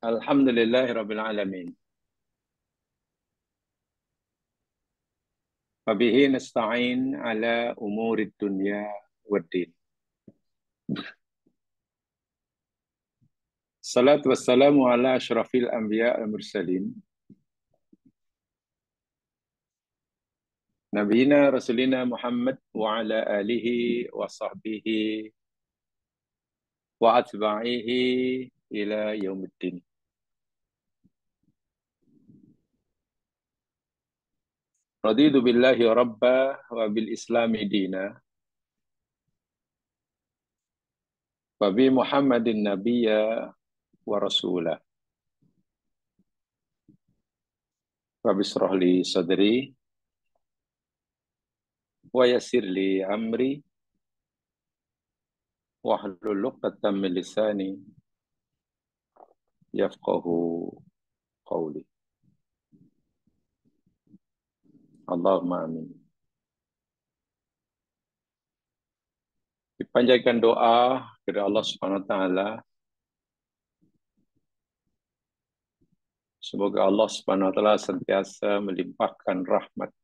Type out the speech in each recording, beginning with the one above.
Alhamdulillahirabbil alamin. Wa bihi nasta'in ala umurid dunya waddin. Salatu wassalamu ala asyrafil anbiya wal mursalin. Nabiyina Rasulina Muhammad wa ala alihi wa sahbihi wa atba'ihi ila yaumiddin. Raditu billahi rabba wa bil islami dina. Wa bi Muhammadin nabiyya wa rasulah. Wa bisrah li sadri wa yassir li amri wahlul 'uqdatam min lisani yafqahu qawli. Allahumma amin. Dipanjatkan doa kepada Allah Subhanahu wa taala, semoga Allah Subhanahu wa taala sentiasa melimpahkan rahmat,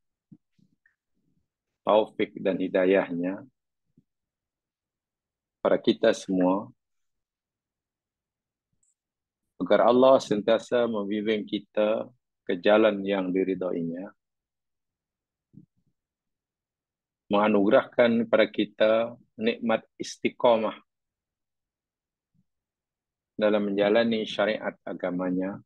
taufik dan hidayahnya pada kita semua, agar Allah sentiasa membimbing kita ke jalan yang diridhoinya, menganugerahkan kepada kita nikmat istiqamah dalam menjalani syariat agamanya,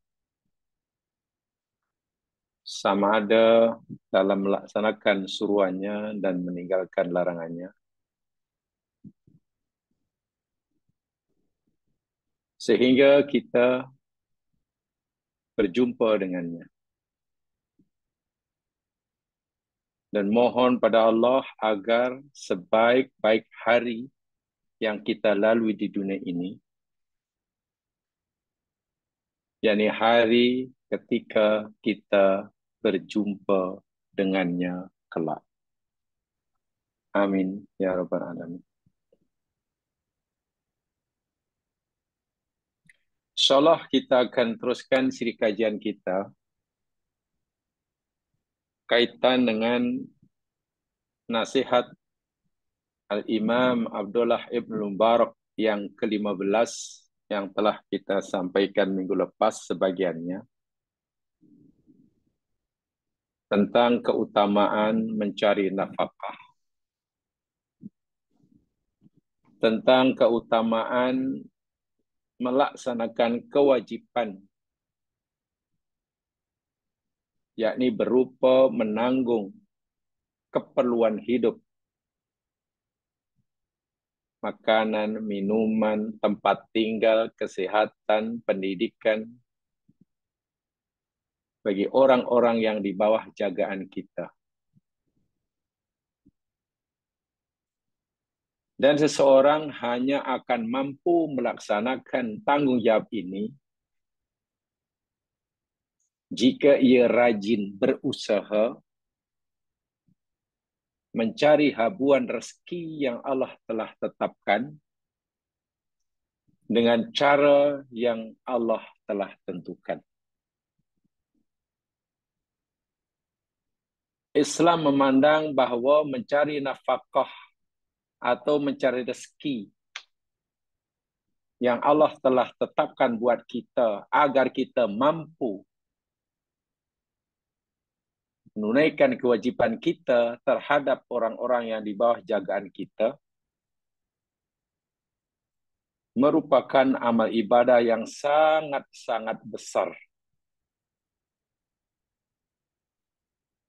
sama ada dalam melaksanakan suruhannya dan meninggalkan larangannya, sehingga kita berjumpa dengannya. Dan mohon pada Allah agar sebaik-baik hari yang kita lalui di dunia ini, yakni hari ketika kita berjumpa dengannya kelak. Amin ya rabbal alamin. InsyaAllah kita akan teruskan siri kajian kita kaitan dengan nasihat Al-Imam Abdullah Ibn Mubarak yang ke-15 yang telah kita sampaikan minggu lepas sebagiannya, tentang keutamaan mencari nafkah, tentang keutamaan melaksanakan kewajiban, yakni berupa menanggung keperluan hidup, makanan, minuman, tempat tinggal, kesehatan, pendidikan, bagi orang-orang yang di bawah jagaan kita. Dan seseorang hanya akan mampu melaksanakan tanggung jawab ini jika ia rajin berusaha mencari habuan rezeki yang Allah telah tetapkan dengan cara yang Allah telah tentukan. Islam memandang bahawa mencari nafkah atau mencari rezeki yang Allah telah tetapkan buat kita agar kita mampu menunaikan kewajiban kita terhadap orang-orang yang di bawah jagaan kita merupakan amal ibadah yang sangat-sangat besar.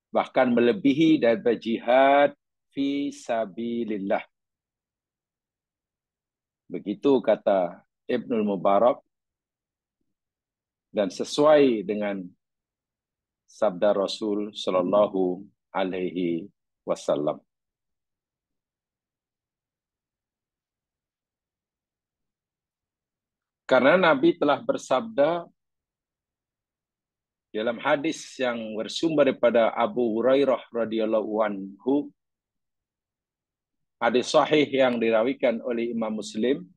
Bahkan melebihi daripada jihad fi sabilillah. Begitu kata Ibnul Mubarak, dan sesuai dengan sabda Rasul sallallahu alaihi wasallam. Karena Nabi telah bersabda dalam hadis yang bersumber daripada Abu Hurairah radhiyallahu anhu, hadis sahih yang dirawikan oleh Imam Muslim,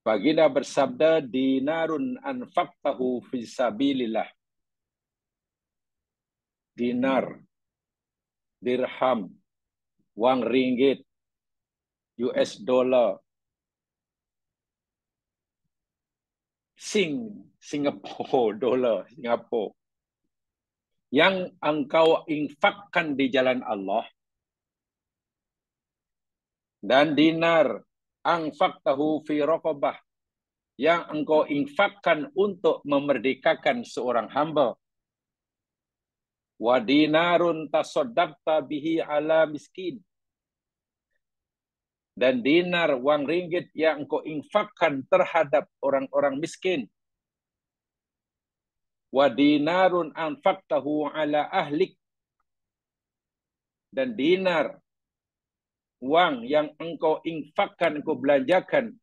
Baginda bersabda, dinarun anfaqtahu fi sabilillah. Dinar, dirham, wang ringgit, US dollar, Singapore dollar, Singapura, yang engkau infakkan di jalan Allah, dan dinar anfaqtahu fi raqabah, yang engkau infakkan untuk memerdekakan seorang hamba, wa dinarun tasaddaqta bihi ala miskin, dan dinar, wang ringgit yang engkau infakkan terhadap orang-orang miskin, wa dinarun anfaqtahu ala ahlik, dan dinar, wang yang engkau infakkan, engkau belanjakan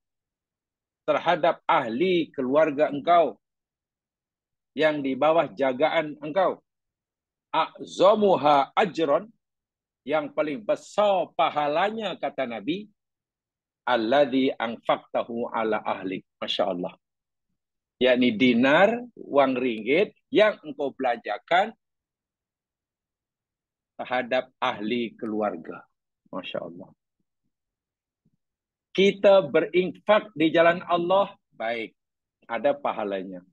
terhadap ahli keluarga engkau yang di bawah jagaan engkau, a'zamuha ajron, yang paling besar pahalanya, kata Nabi, alladzi anfaqtahu ala ahlik. Masya Allah. Yakni dinar, wang ringgit yang engkau belanjakan terhadap ahli keluarga. Masya Allah. Kita berinfak di jalan Allah, baik, ada pahalanya.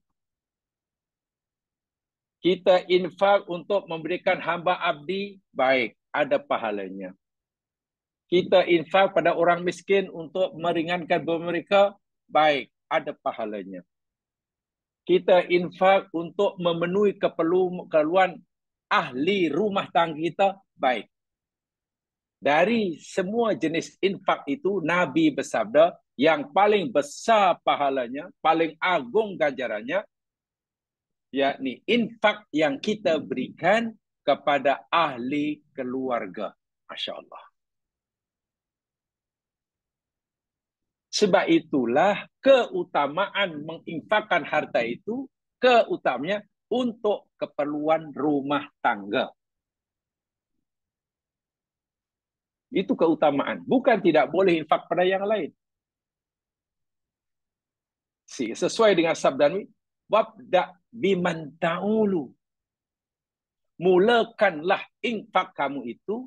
Kita infak untuk memberikan hamba abdi, baik, ada pahalanya. Kita infak pada orang miskin untuk meringankan beban mereka, baik, ada pahalanya. Kita infak untuk memenuhi keperluan ahli rumah tangga kita, baik. Dari semua jenis infak itu, Nabi bersabda, yang paling besar pahalanya, paling agung ganjarannya, yakni infak yang kita berikan kepada ahli keluarga. Masya Allah. Sebab itulah keutamaan menginfakkan harta itu, keutamaannya untuk keperluan rumah tangga. Itu keutamaan. Bukan tidak boleh infak pada yang lain. Sesuai dengan sabda Nabi, wabda biman ta'ulu. Mulakanlah infak kamu itu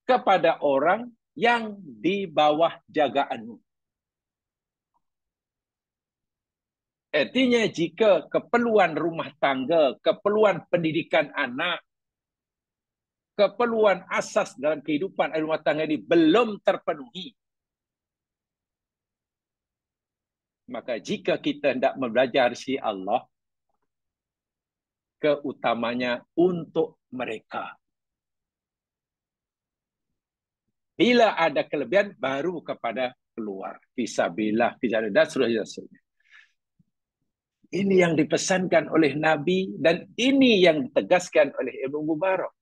kepada orang yang di bawah jagaanmu. Artinya jika keperluan rumah tangga, keperluan pendidikan anak, keperluan asas dalam kehidupan rumah tangga ini belum terpenuhi, maka jika kita hendak belajar si Allah, keutamanya untuk mereka. Bila ada kelebihan, baru kepada keluar. Fisabilillah, fisabilillah, dan seterusnya. Ini yang dipesankan oleh Nabi, dan ini yang ditegaskan oleh Ibnu Mubarak.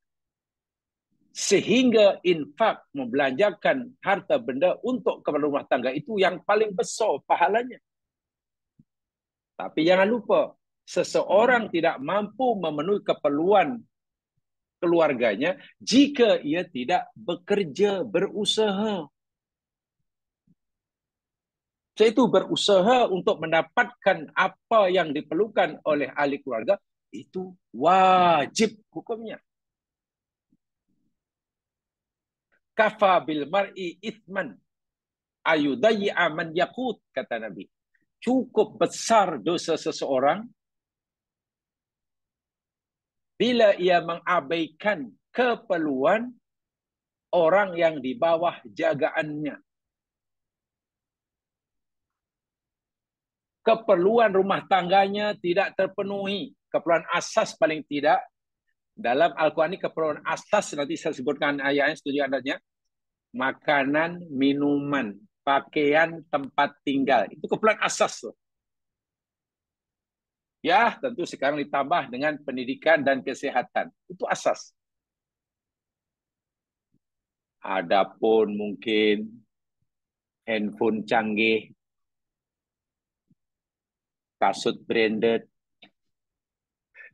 Sehingga infak, membelanjakan harta benda untuk keperluan rumah tangga itu yang paling besar pahalanya. Tapi jangan lupa, seseorang tidak mampu memenuhi keperluan keluarganya jika ia tidak bekerja, berusaha. Itu berusaha untuk mendapatkan apa yang diperlukan oleh ahli keluarga, itu wajib hukumnya. Kafa bil mar'i ithman ayudayya man yaqut, kata Nabi. Cukup besar dosa seseorang bila ia mengabaikan keperluan orang yang di bawah jagaannya. Keperluan rumah tangganya tidak terpenuhi. Keperluan asas paling tidak. Dalam Al-Quran ini keperluan asas, nanti saya sebutkan ayatnya, setuju adanya. Makanan, minuman, pakaian, tempat tinggal. Itu keperluan asas. Ya, tentu sekarang ditambah dengan pendidikan dan kesehatan. Itu asas. Adapun mungkin handphone canggih, kasut branded,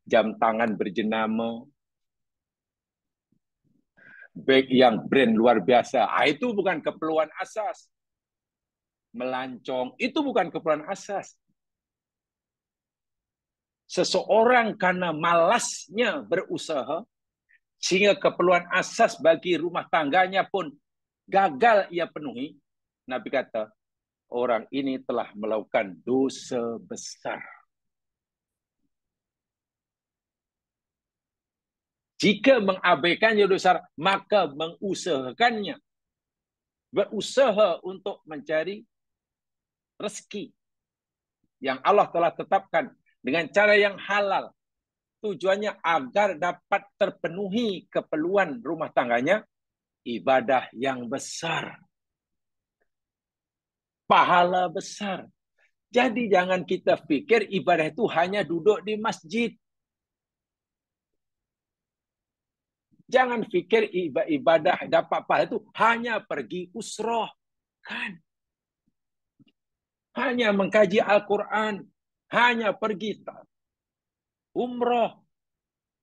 jam tangan berjenama, bag yang brand luar biasa. Itu bukan keperluan asas. melancong. Itu bukan keperluan asas. Seseorang karena malasnya berusaha, sehingga keperluan asas bagi rumah tangganya pun gagal ia penuhi. Nabi kata, orang ini telah melakukan dosa besar. Jika mengabaikannya dosa, maka mengusahakannya. Berusaha untuk mencari rezeki yang Allah telah tetapkan dengan cara yang halal. Tujuannya agar dapat terpenuhi keperluan rumah tangganya, ibadah yang besar. Pahala besar. Jadi jangan kita pikir ibadah itu hanya duduk di masjid. Jangan pikir ibadah dapat pahala itu hanya pergi usrah. Kan? Hanya mengkaji Al-Quran. Hanya pergi umrah.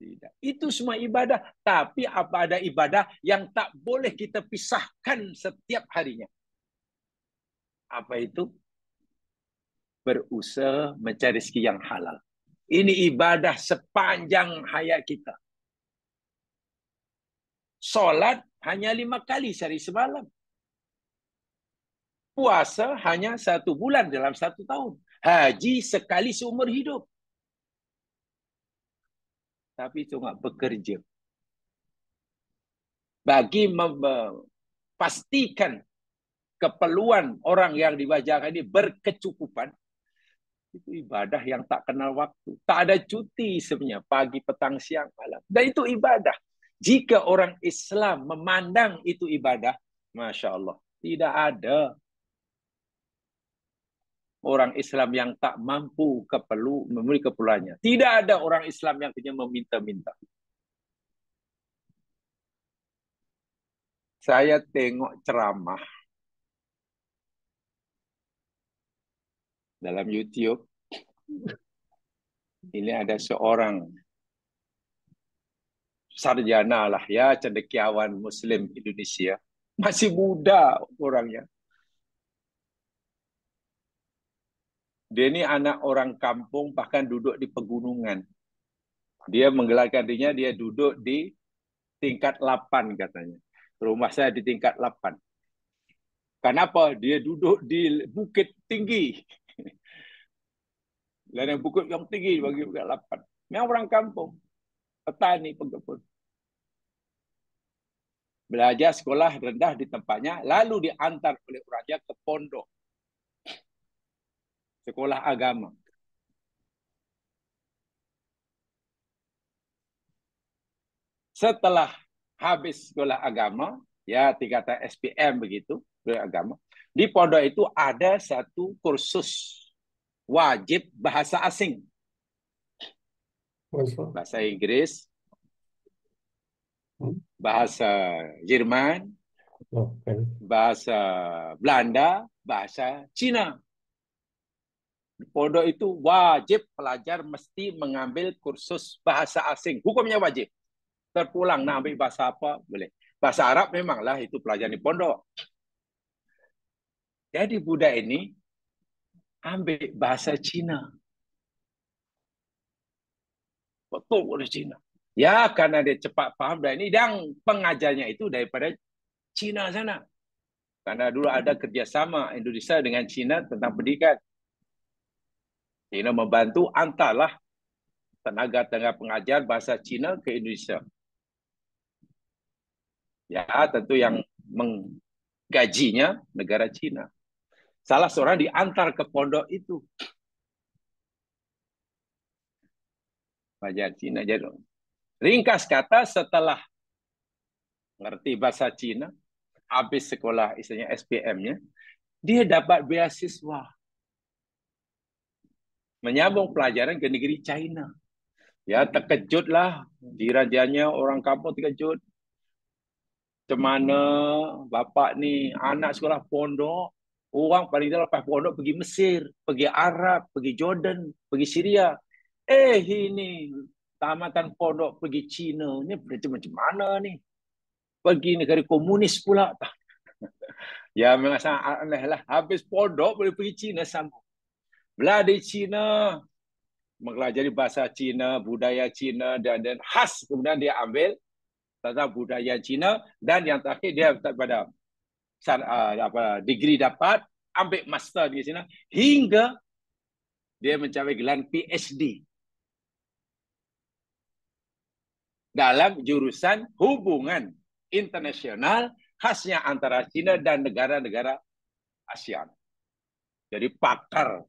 Tidak. Itu semua ibadah. Tapi apa ada ibadah yang tak boleh kita pisahkan setiap harinya? Apa itu? Berusaha mencari rezeki yang halal. Ini ibadah sepanjang hayat kita. Solat hanya 5 kali sehari semalam. Puasa hanya 1 bulan dalam 1 tahun. Haji sekali seumur hidup. Tapi cuma bekerja. Bagi memastikan keperluan orang yang dibacakan ini berkecukupan, itu ibadah yang tak kenal waktu. Tak ada cuti sebenarnya, pagi, petang, siang, malam. Dan itu ibadah. Jika orang Islam memandang itu ibadah, Masya Allah, tidak ada orang Islam yang tak mampu memenuhi keperluannya. Tidak ada orang Islam yang hanya meminta-minta. Saya tengok ceramah dalam YouTube. Ini ada seorang sarjana lah ya, cendekiawan Muslim Indonesia. Masih muda orangnya. Dia ini anak orang kampung, bahkan duduk di pegunungan. Dia menggelarkan dirinya, dia duduk di tingkat 8 katanya. Rumah saya di tingkat 8. Kenapa? Dia duduk di bukit tinggi. Dan bukit yang tinggi bagi bukit 8. Ini orang kampung. Petani, pengepul. Belajar sekolah rendah di tempatnya, lalu diantar oleh orangnya ke pondok. Sekolah agama. Setelah habis sekolah agama, ya tingkatan SPM begitu, agama. Di pondok itu ada satu kursus wajib bahasa asing. Bahasa Inggris, bahasa Jerman, bahasa Belanda, bahasa Cina. Di pondok itu wajib pelajar mesti mengambil kursus bahasa asing. Hukumnya wajib. Terpulang nak ambil bahasa apa, boleh. Bahasa Arab memanglah itu pelajaran di pondok. Jadi budak ini ambil bahasa Cina. Betul bahasa Cina. Ya, karena dia cepat paham dan ini dan pengajarnya itu daripada Cina sana. Karena dulu ada kerjasama Indonesia dengan Cina tentang pendidikan. Cina membantu antarlah tenaga-tenaga pengajar bahasa Cina ke Indonesia. Ya, tentu yang menggajinya negara Cina. Salah seorang diantar ke pondok itu. Belajar Cina. Jadi, ringkas kata, setelah ngerti bahasa Cina, habis sekolah istilahnya SPM-nya, dia dapat beasiswa. Menyambung pelajaran ke negeri China. Ya, terkejutlah. Jiran-jirannya orang kampung terkejut. Macam mana bapak ni anak sekolah pondok, orang paling dah lepas pondok pergi Mesir, pergi Arab, pergi Jordan, pergi Syria. Ini tamatan pondok pergi Cina. Ni macam mana ni? Pergi negara komunis pula. Ya memang sangat aneh lah. Habis pondok boleh pergi Cina sambung. Belah di Cina, mempelajari bahasa Cina, budaya Cina, dan khas. Kemudian dia ambil tentang budaya Cina. Dan yang terakhir dia pada degree dapat, ambil master di Cina. Hingga dia mencapai gelar PhD. Dalam jurusan hubungan internasional khasnya antara Cina dan negara-negara ASEAN. Jadi pakar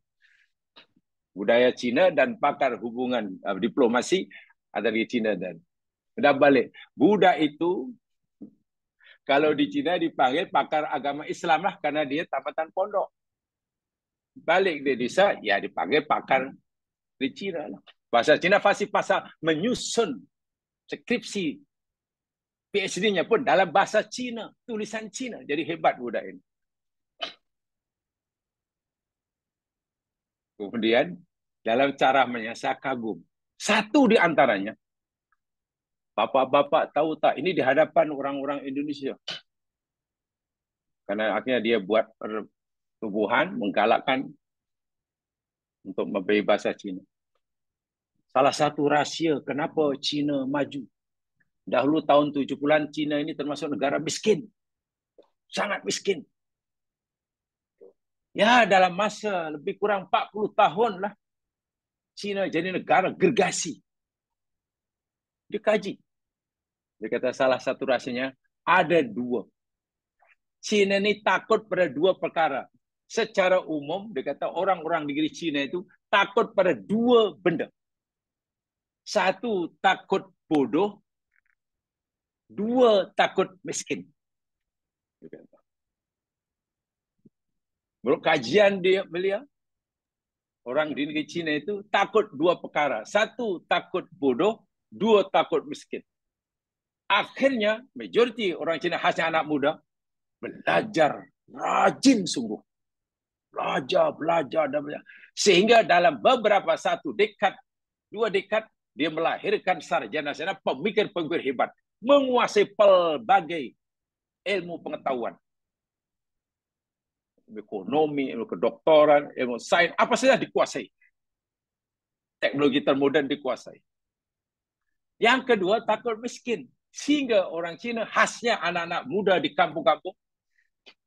budaya Cina dan pakar hubungan diplomasi antara Cina dan balik. Budak itu kalau di Cina dipanggil pakar agama Islam lah karena dia tamatan pondok. Balik di desa ya dipanggil pakar di Cina lah. Bahasa Cina fasih pasal menyusun skripsi PhD-nya pun dalam bahasa Cina, tulisan Cina. Jadi hebat budak ini. Kemudian dalam cara saya kagum. Satu di antaranya, bapak-bapak tahu tak, ini di hadapan orang-orang Indonesia. Karena akhirnya dia buat pertubuhan, menggalakkan untuk memberi bahasa Cina. Salah satu rahsia kenapa Cina maju. Dahulu tahun 70-an, Cina ini termasuk negara miskin. Sangat miskin. Ya, dalam masa lebih kurang 40 tahun lah, Cina jadi negara gergasi. Dia kaji. Dia kata salah satu rahsianya, ada dua. Cina ini takut pada dua perkara. Secara umum, dia kata orang-orang negeri Cina itu takut pada dua benda. Satu, takut bodoh. Dua, takut miskin. Menurut kajian beliau, orang di negeri Cina itu takut dua perkara. Satu, takut bodoh. Dua, takut miskin. Akhirnya, majoriti orang Cina khasnya anak muda, belajar rajin sungguh. Belajar. Sehingga dalam beberapa dua dekad, dia melahirkan sarjana-sarjana pemikir-pemikir hebat. Menguasai pelbagai ilmu pengetahuan. Ekonomi, ilmu kedoktoran, ilmu sains, apa saja dikuasai. Teknologi termoden dikuasai. Yang kedua, takut miskin. Sehingga orang Cina khasnya anak-anak muda di kampung-kampung,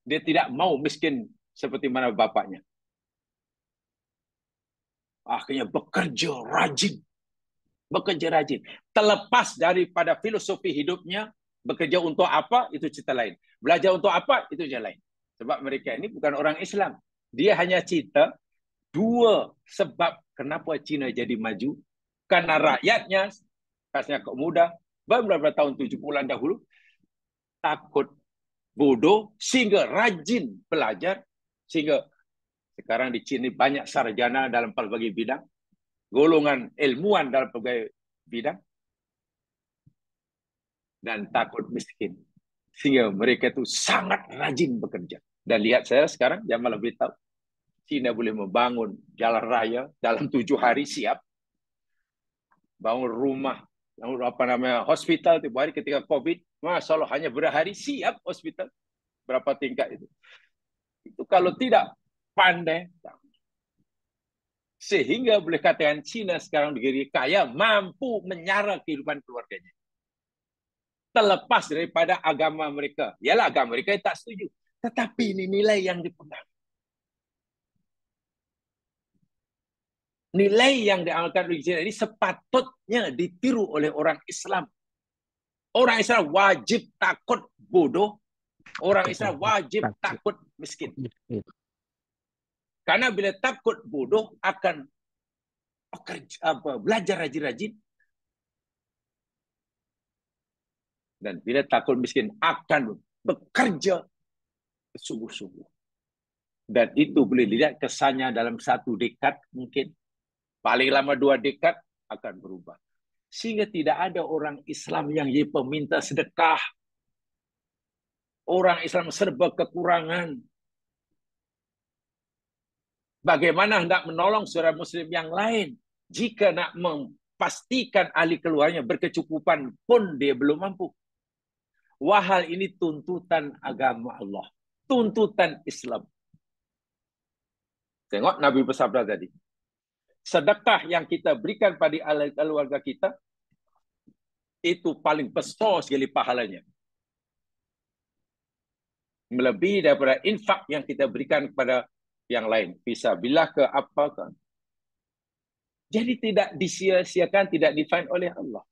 dia tidak mau miskin seperti mana bapaknya. Akhirnya bekerja rajin. Terlepas daripada filosofi hidupnya, bekerja untuk apa, itu cerita lain. Belajar untuk apa, itu cerita lain. Sebab mereka ini bukan orang Islam. Dia hanya cerita dua sebab kenapa Cina jadi maju. Karena rakyatnya, khasnya kaum muda, beberapa tahun 70-an dahulu, takut bodoh, sehingga rajin belajar, sehingga sekarang di Cina banyak sarjana dalam berbagai bidang, golongan ilmuwan dalam berbagai bidang, dan takut miskin. Sehingga mereka itu sangat rajin bekerja. Dan lihat saya sekarang, jangan lebih tahu. Cina boleh membangun jalan raya dalam 7 hari siap. Bangun rumah, hospital tiap hari ketika COVID. Masya Allah, hanya berhari siap hospital. Berapa tingkat itu. Itu kalau tidak pandai. Sehingga boleh katakan Cina sekarang negeri kaya mampu menyara kehidupan keluarganya. Terlepas daripada agama mereka. Yalah, agama mereka tak setuju. Tetapi ini nilai yang dipegang. Nilai yang diamalkan oleh Cina ini sepatutnya ditiru oleh orang Islam. Orang Islam wajib takut bodoh. Orang Islam wajib takut miskin. Karena bila takut bodoh akan belajar rajin-rajin. Dan bila takut miskin akan bekerja sungguh-sungguh. Dan itu boleh dilihat kesannya dalam 1 dekad mungkin. Paling lama 2 dekad akan berubah. Sehingga tidak ada orang Islam yang jadi peminta sedekah. Orang Islam serba kekurangan. Bagaimana hendak menolong saudara Muslim yang lain? Jika nak memastikan ahli keluarganya berkecukupan pun dia belum mampu. Wahal ini tuntutan agama Allah. tuntutan Islam. Tengok Nabi bersabda tadi. Sedekah yang kita berikan pada keluarga kita, itu paling besar sekali pahalanya. Melebihi daripada infak yang kita berikan kepada yang lain. Fisabilillah ke apa ke. Jadi tidak disia-siakan, tidak define oleh Allah.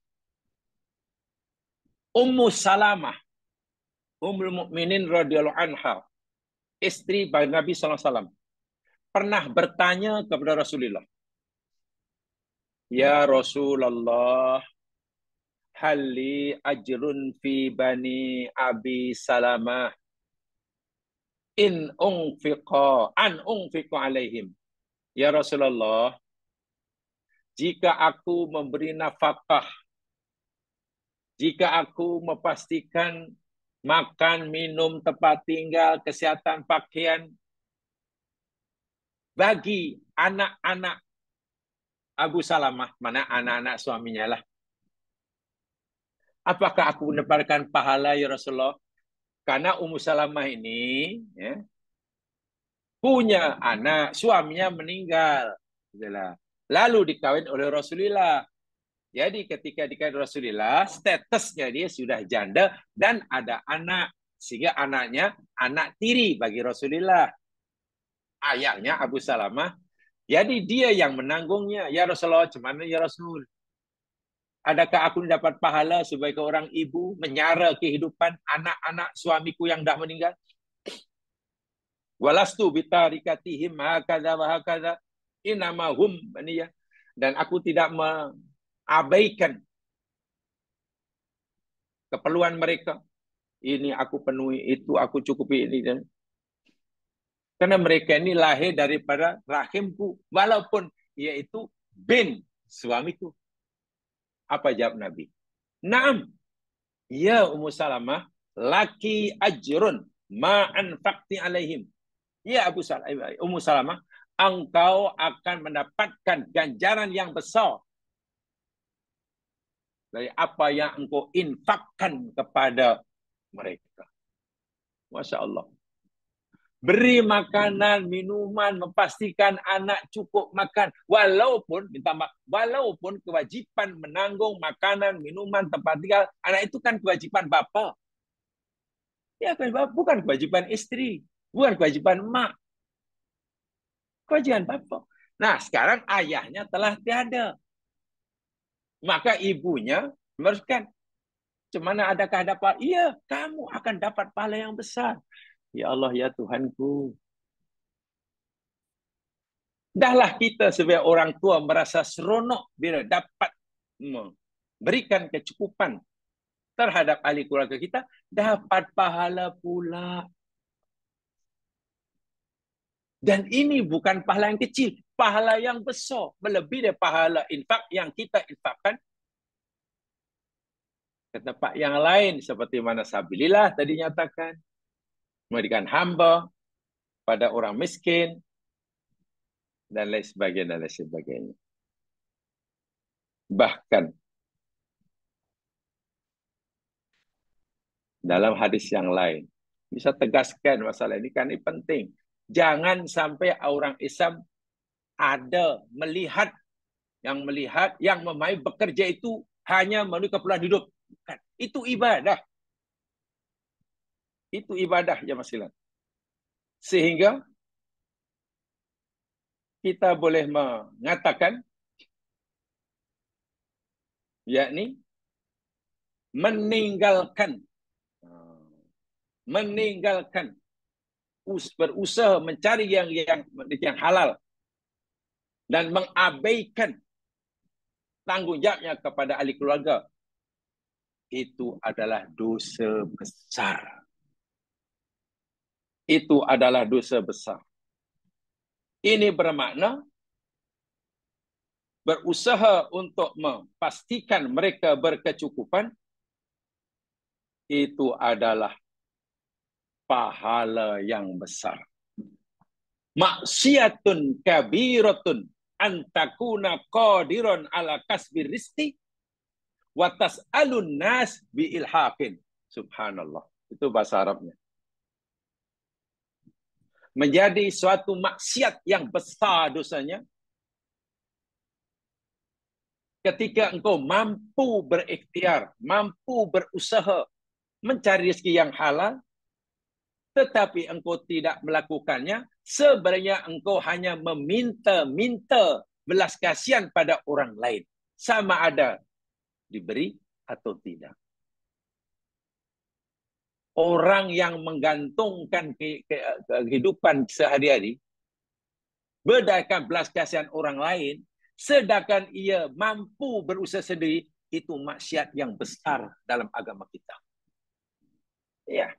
Ummu Salamah, Ummul Mukminin radhiyallahu anha, istri Nabi SAW, pernah bertanya kepada Rasulullah, Ya Rasulullah, hali ajrun fi bani Abi Salamah in unfiqa alaihim. Ya Rasulullah, jika aku memberi nafkah, jika aku memastikan makan, minum, tempat tinggal, kesihatan, pakaian bagi anak-anak Abu Salamah, mana anak-anak suaminya lah. Apakah aku mendapatkan pahala ya Rasulullah? Karena Ummu Salamah ini punya anak, suaminya meninggal. Lalu dikawin oleh Rasulullah. Jadi ketika dikawin Rasulullah, statusnya dia sudah janda dan ada anak. Sehingga anaknya anak tiri bagi Rasulullah. Ayahnya Abu Salamah. Jadi dia yang menanggungnya. Ya Rasulullah, macam mana ya Rasul? Adakah aku dapat pahala sebagai orang ibu menyara kehidupan anak-anak suamiku yang dah meninggal? Walastu bitarikatihim hakadha wa hakadha inama hum ya. Dan aku tidak mengabaikan keperluan mereka. Ini aku penuhi, itu aku cukupi ini. Karena mereka ini lahir daripada rahimku, walaupun yaitu bin suamiku. Apa jawab Nabi? Naam. Ya Ummu Salamah, laki ajrun ma anfaqti alaihim. Ya Ummu Salamah, engkau akan mendapatkan ganjaran yang besar dari apa yang engkau infakkan kepada mereka. Masya Allah. Beri makanan, minuman, memastikan anak cukup makan. Walaupun kewajipan menanggung makanan, minuman, tempat tinggal, anak itu kan kewajipan bapa. Ya, bukan kewajipan istri, bukan kewajipan emak. Kewajiban bapa. Nah, sekarang ayahnya telah tiada. Maka ibunya meneruskan, "Cemana adakah dapat?" Iya, kamu akan dapat pahala yang besar. Ya Allah, ya Tuhanku. Dahlah kita sebagai orang tua merasa seronok bila dapat memberikan kecukupan terhadap ahli keluarga kita, dapat pahala pula. Dan ini bukan pahala yang kecil, pahala yang besar, melebihi dari pahala infak yang kita infakkan ke tempat yang lain, seperti mana sabilillah tadi nyatakan, memberikan hamba pada orang miskin, dan lain sebagainya, dan lain sebagainya. Bahkan dalam hadis yang lain bisa tegaskan masalah ini, kan ini penting. Jangan sampai orang Islam ada melihat yang memai bekerja itu hanya memenuhi keperluan hidup. Bukan. Itu ibadah. Itu ibadah ya Mas Ilan. Sehingga kita boleh mengatakan yakni meninggalkan berusaha mencari yang halal dan mengabaikan tanggung jawabnya kepada ahli keluarga, itu adalah dosa besar. Itu adalah dosa besar. Ini bermakna berusaha untuk memastikan mereka berkecukupan, itu adalah pahala yang besar. Maksiatun kabiratun antakuna qadiron ala kasbir rizqi wa tas'alun nas bi ilhaqin. Subhanallah. Itu bahasa Arabnya. menjadi suatu maksiat yang besar dosanya ketika engkau mampu berikhtiar, mampu berusaha mencari rezeki yang halal, tetapi engkau tidak melakukannya, sebenarnya engkau hanya meminta-minta belas kasihan pada orang lain. Sama ada diberi atau tidak. Orang yang menggantungkan kehidupan sehari-hari berdasarkan belas kasihan orang lain, sedangkan ia mampu berusaha sendiri, itu maksiat yang besar dalam agama kita. Ya.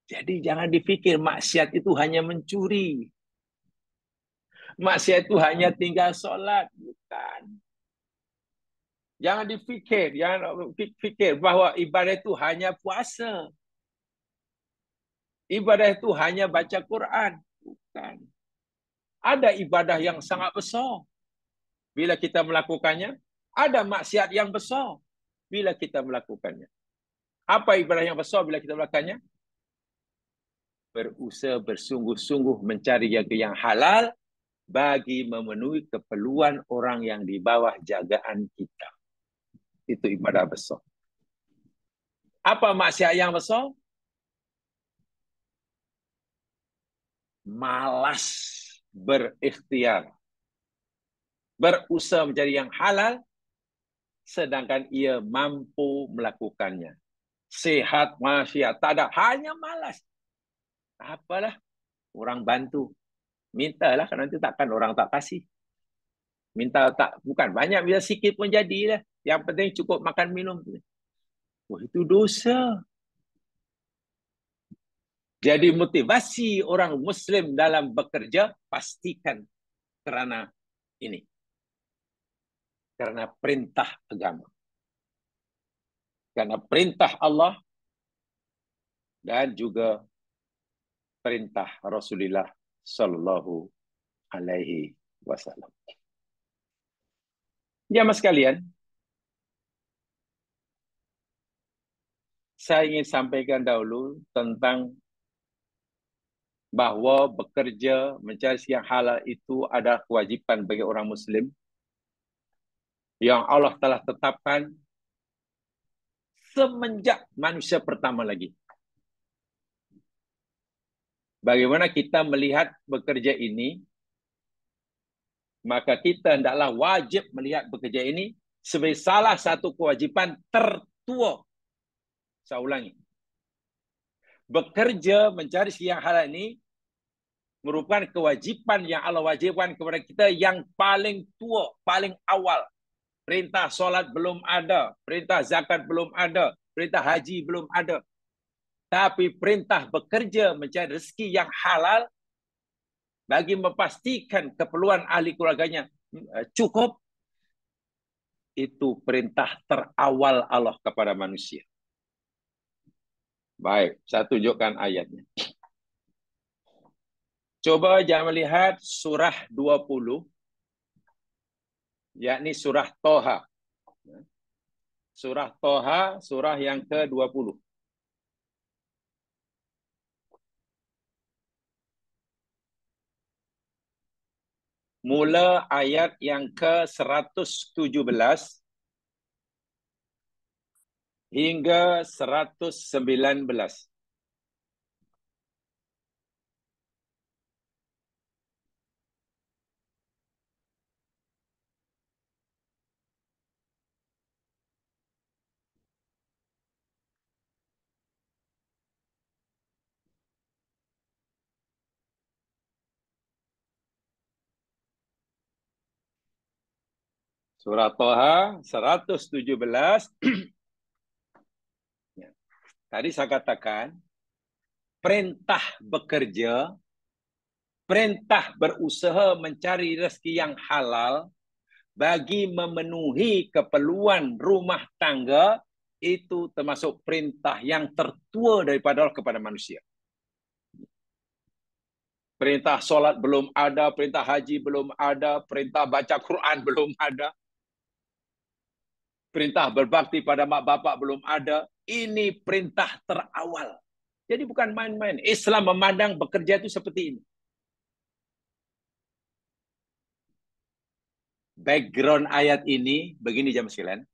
Jadi jangan dipikir maksiat itu hanya mencuri. Maksiat itu hanya tinggal solat. Bukan. Jangan dipikir bahwa ibadah itu hanya puasa. Ibadah itu hanya baca Quran. Bukan. Ada ibadah yang sangat besar. Bila kita melakukannya, ada maksiat yang besar bila kita melakukannya. Apa ibadah yang besar bila kita melakukannya? Berusaha bersungguh-sungguh mencari yang halal bagi memenuhi keperluan orang yang di bawah jagaan kita. Itu ibadah besar. Apa maksiat yang besar? Malas berikhtiar. Berusaha mencari yang halal, sedangkan ia mampu melakukannya. Sehat, maksiat, tak ada. Hanya malas. Apalah, orang bantu. Mintalah, nanti takkan orang tak kasih. Minta tak, bukan banyak, bila sikit pun jadilah. Yang penting cukup makan minum. Wah, itu dosa. Jadi motivasi orang Muslim dalam bekerja, pastikan kerana ini. Karena perintah agama. Karena perintah Allah dan juga perintah Rasulullah Sallallahu Alaihi Wasallam. Jamaah sekalian, saya ingin sampaikan dahulu tentang bahawa bekerja mencari yang halal itu adalah kewajipan bagi orang Muslim yang Allah telah tetapkan semenjak manusia pertama lagi. Bagaimana kita melihat bekerja ini, maka kita hendaklah wajib melihat bekerja ini sebagai salah satu kewajipan tertua. Saya ulangi. Bekerja mencari yang halal ini merupakan kewajipan yang Allah wajibkan kepada kita yang paling tua, paling awal. Perintah solat belum ada, perintah zakat belum ada, perintah haji belum ada. Tapi perintah bekerja mencari rezeki yang halal bagi memastikan keperluan ahli keluarganya cukup, itu perintah terawal Allah kepada manusia. Baik, saya tunjukkan ayatnya. Coba jangan melihat surah 20, yakni surah Toha. Surah Toha, surah yang ke-20. Mula ayat yang ke-117 hingga 119. Surah Toha 117. Tadi saya katakan, perintah bekerja, perintah berusaha mencari rezeki yang halal bagi memenuhi keperluan rumah tangga, itu termasuk perintah yang tertua daripada Allah kepada manusia. Perintah solat belum ada, perintah haji belum ada, perintah baca Quran belum ada, perintah berbakti pada mak bapak belum ada. Ini perintah terawal. Jadi bukan main-main. Islam memandang bekerja itu seperti ini. Background ayat ini, begini jam sekalian.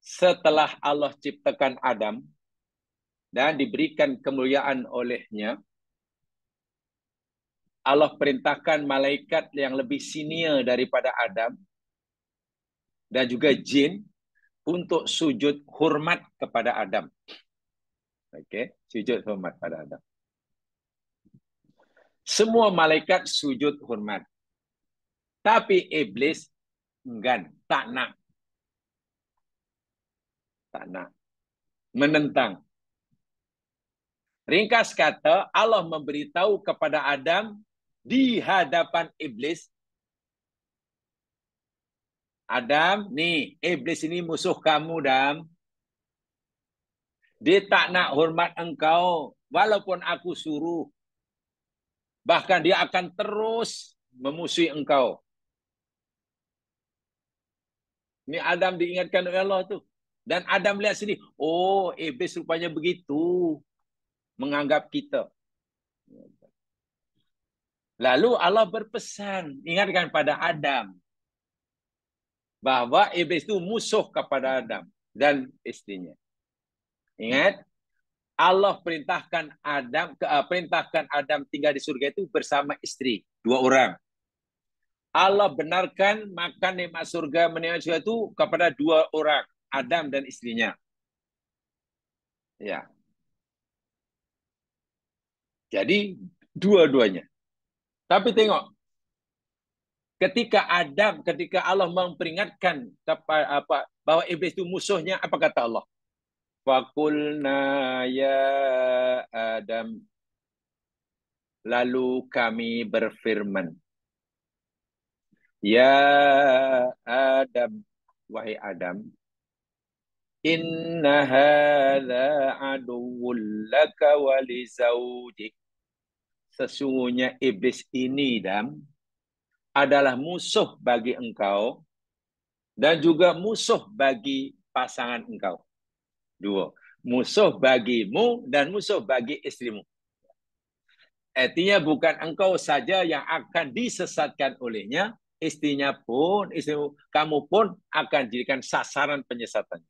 Setelah Allah ciptakan Adam dan diberikan kemuliaan olehnya, Allah perintahkan malaikat yang lebih senior daripada Adam dan juga jin untuk sujud hormat kepada Adam. Okey, sujud hormat pada Adam. Semua malaikat sujud hormat. Tapi iblis enggan, tak nak. Tak nak. Menentang. Ringkas kata, Allah memberitahu kepada Adam di hadapan iblis, Adam, nih, iblis ini musuh kamu, Adam. Dia tak nak hormat engkau, walaupun aku suruh. Bahkan dia akan terus memusuhi engkau. Ini Adam diingatkan oleh Allah tu. Dan Adam lihat sini, oh, iblis rupanya begitu menganggap kita. Lalu Allah berpesan, ingatkan pada Adam, bahwa iblis itu musuh kepada Adam dan istrinya. Ingat, Allah perintahkan Adam tinggal di surga itu bersama istri, 2 orang. Allah benarkan makan nikmat surga, menikmati surga itu kepada 2 orang, Adam dan istrinya. Ya. Jadi dua-duanya. Tapi tengok, ketika Allah memperingatkan bahwa iblis itu musuhnya, apa kata Allah? Faqulna ya Adam. Lalu kami berfirman, ya Adam, wahai Adam, inna hadza aduwwul laka wa li zaujik. Sesungguhnya iblis ini, Adam, adalah musuh bagi engkau dan juga musuh bagi pasangan engkau. 2. Musuh bagimu dan musuh bagi istrimu. Artinya bukan engkau saja yang akan disesatkan olehnya, istrinya pun, istrimu, kamu pun akan jadikan sasaran penyesatannya.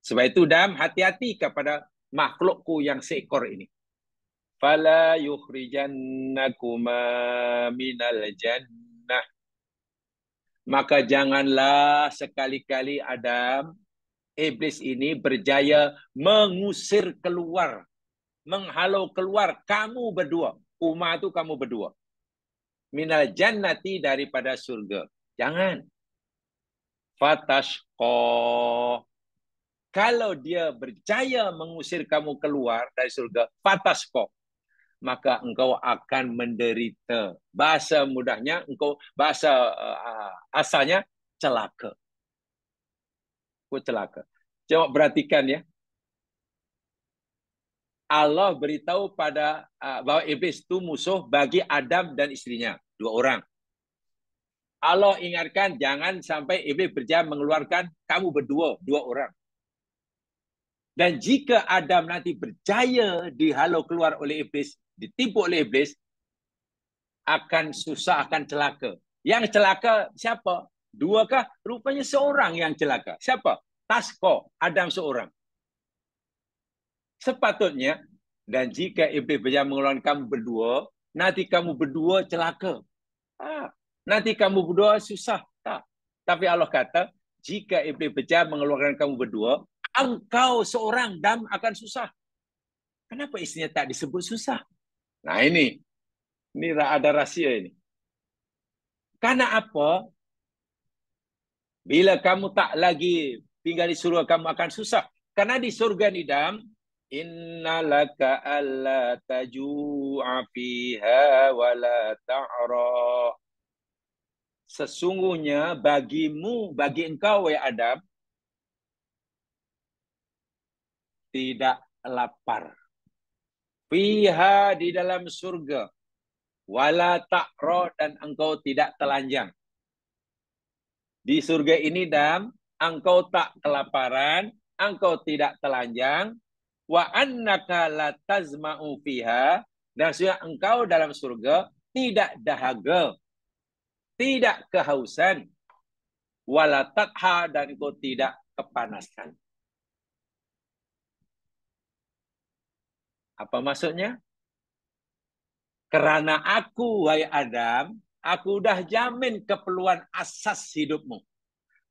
Sebab itu, Adam, hati-hati kepada makhlukku yang seekor ini. Fala yukhrijannakuma minal jannah. Maka janganlah sekali-kali Adam, iblis ini berjaya mengusir keluar, menghalau keluar kamu berdua. Uma itu kamu berdua. Minal jannati, daripada surga. Jangan. Fatashqa. Kalau dia berjaya mengusir kamu keluar dari surga, fatashqa, maka engkau akan menderita. Bahasa mudahnya, bahasa asalnya celaka. Kau celaka. Coba perhatikan ya. Allah beritahu bahwa iblis itu musuh bagi Adam dan istrinya, 2 orang. Allah ingatkan jangan sampai iblis berjaya mengeluarkan kamu berdua, 2 orang. Dan jika Adam nanti berjaya dihalau keluar oleh iblis, ditipu oleh iblis, akan susah, akan celaka. Yang celaka siapa? 2 kah? Rupanya seorang yang celaka. Siapa? Tasko, Adam seorang. Sepatutnya, dan jika iblis berjaya mengeluarkan kamu berdua, nanti kamu berdua celaka. Nanti kamu berdua susah. Tak. Tapi Allah kata, jika iblis berjaya mengeluarkan kamu berdua, engkau seorang Adam akan susah. Kenapa istrinya tak disebut susah? Nah ini ada rahsia ini. Karena apa? Bila kamu tak lagi tinggal di surga, kamu akan susah. Karena di surga ni, Adam, innalaka alla taju'a fiha wa la ta'ra. Sesungguhnya bagimu, bagi engkau ya Adam, tidak lapar. Fiha, di dalam surga. Wala ta'ra, dan engkau tidak telanjang. Di surga ini, Adam, engkau tak kelaparan, engkau tidak telanjang, Wa annaka latazma'u fiha, dan sesungguhnya engkau dalam surga tidak dahaga, tidak kehausan, wala tatha, dan engkau tidak kepanasan. Apa maksudnya? Kerana aku, wahai Adam, aku dah jamin keperluan asas hidupmu.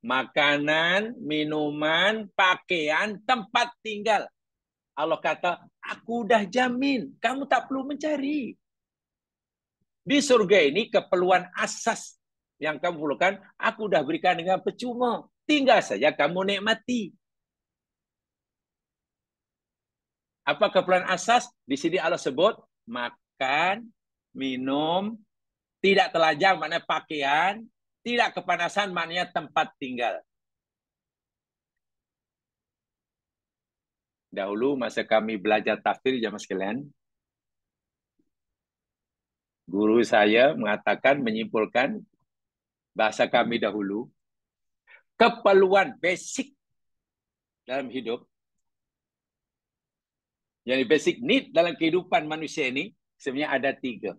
Makanan, minuman, pakaian, tempat tinggal. Allah kata, aku dah jamin. Kamu tak perlu mencari. Di surga ini keperluan asas yang kamu perlukan, aku dah berikan dengan percuma. Tinggal saja kamu nikmati. Apa keperluan asas? Di sini Allah sebut, makan, minum, tidak telanjang maknanya pakaian, tidak kepanasan maknanya tempat tinggal. Dahulu masa kami belajar tafsir jamaah sekalian, guru saya mengatakan, menyimpulkan bahasa kami dahulu, keperluan basic dalam hidup, yang basic need dalam kehidupan manusia ini sebenarnya ada 3.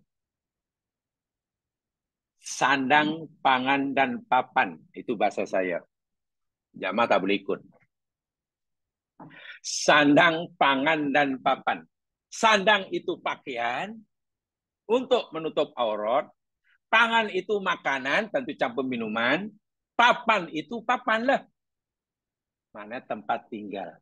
Sandang, pangan, dan papan. Itu bahasa saya. Jamaah tak boleh ikut. Sandang, pangan, dan papan. Sandang itu pakaian untuk menutup aurat. Pangan itu makanan, tentu campur minuman. Papan itu papan lah. Mana tempat tinggal.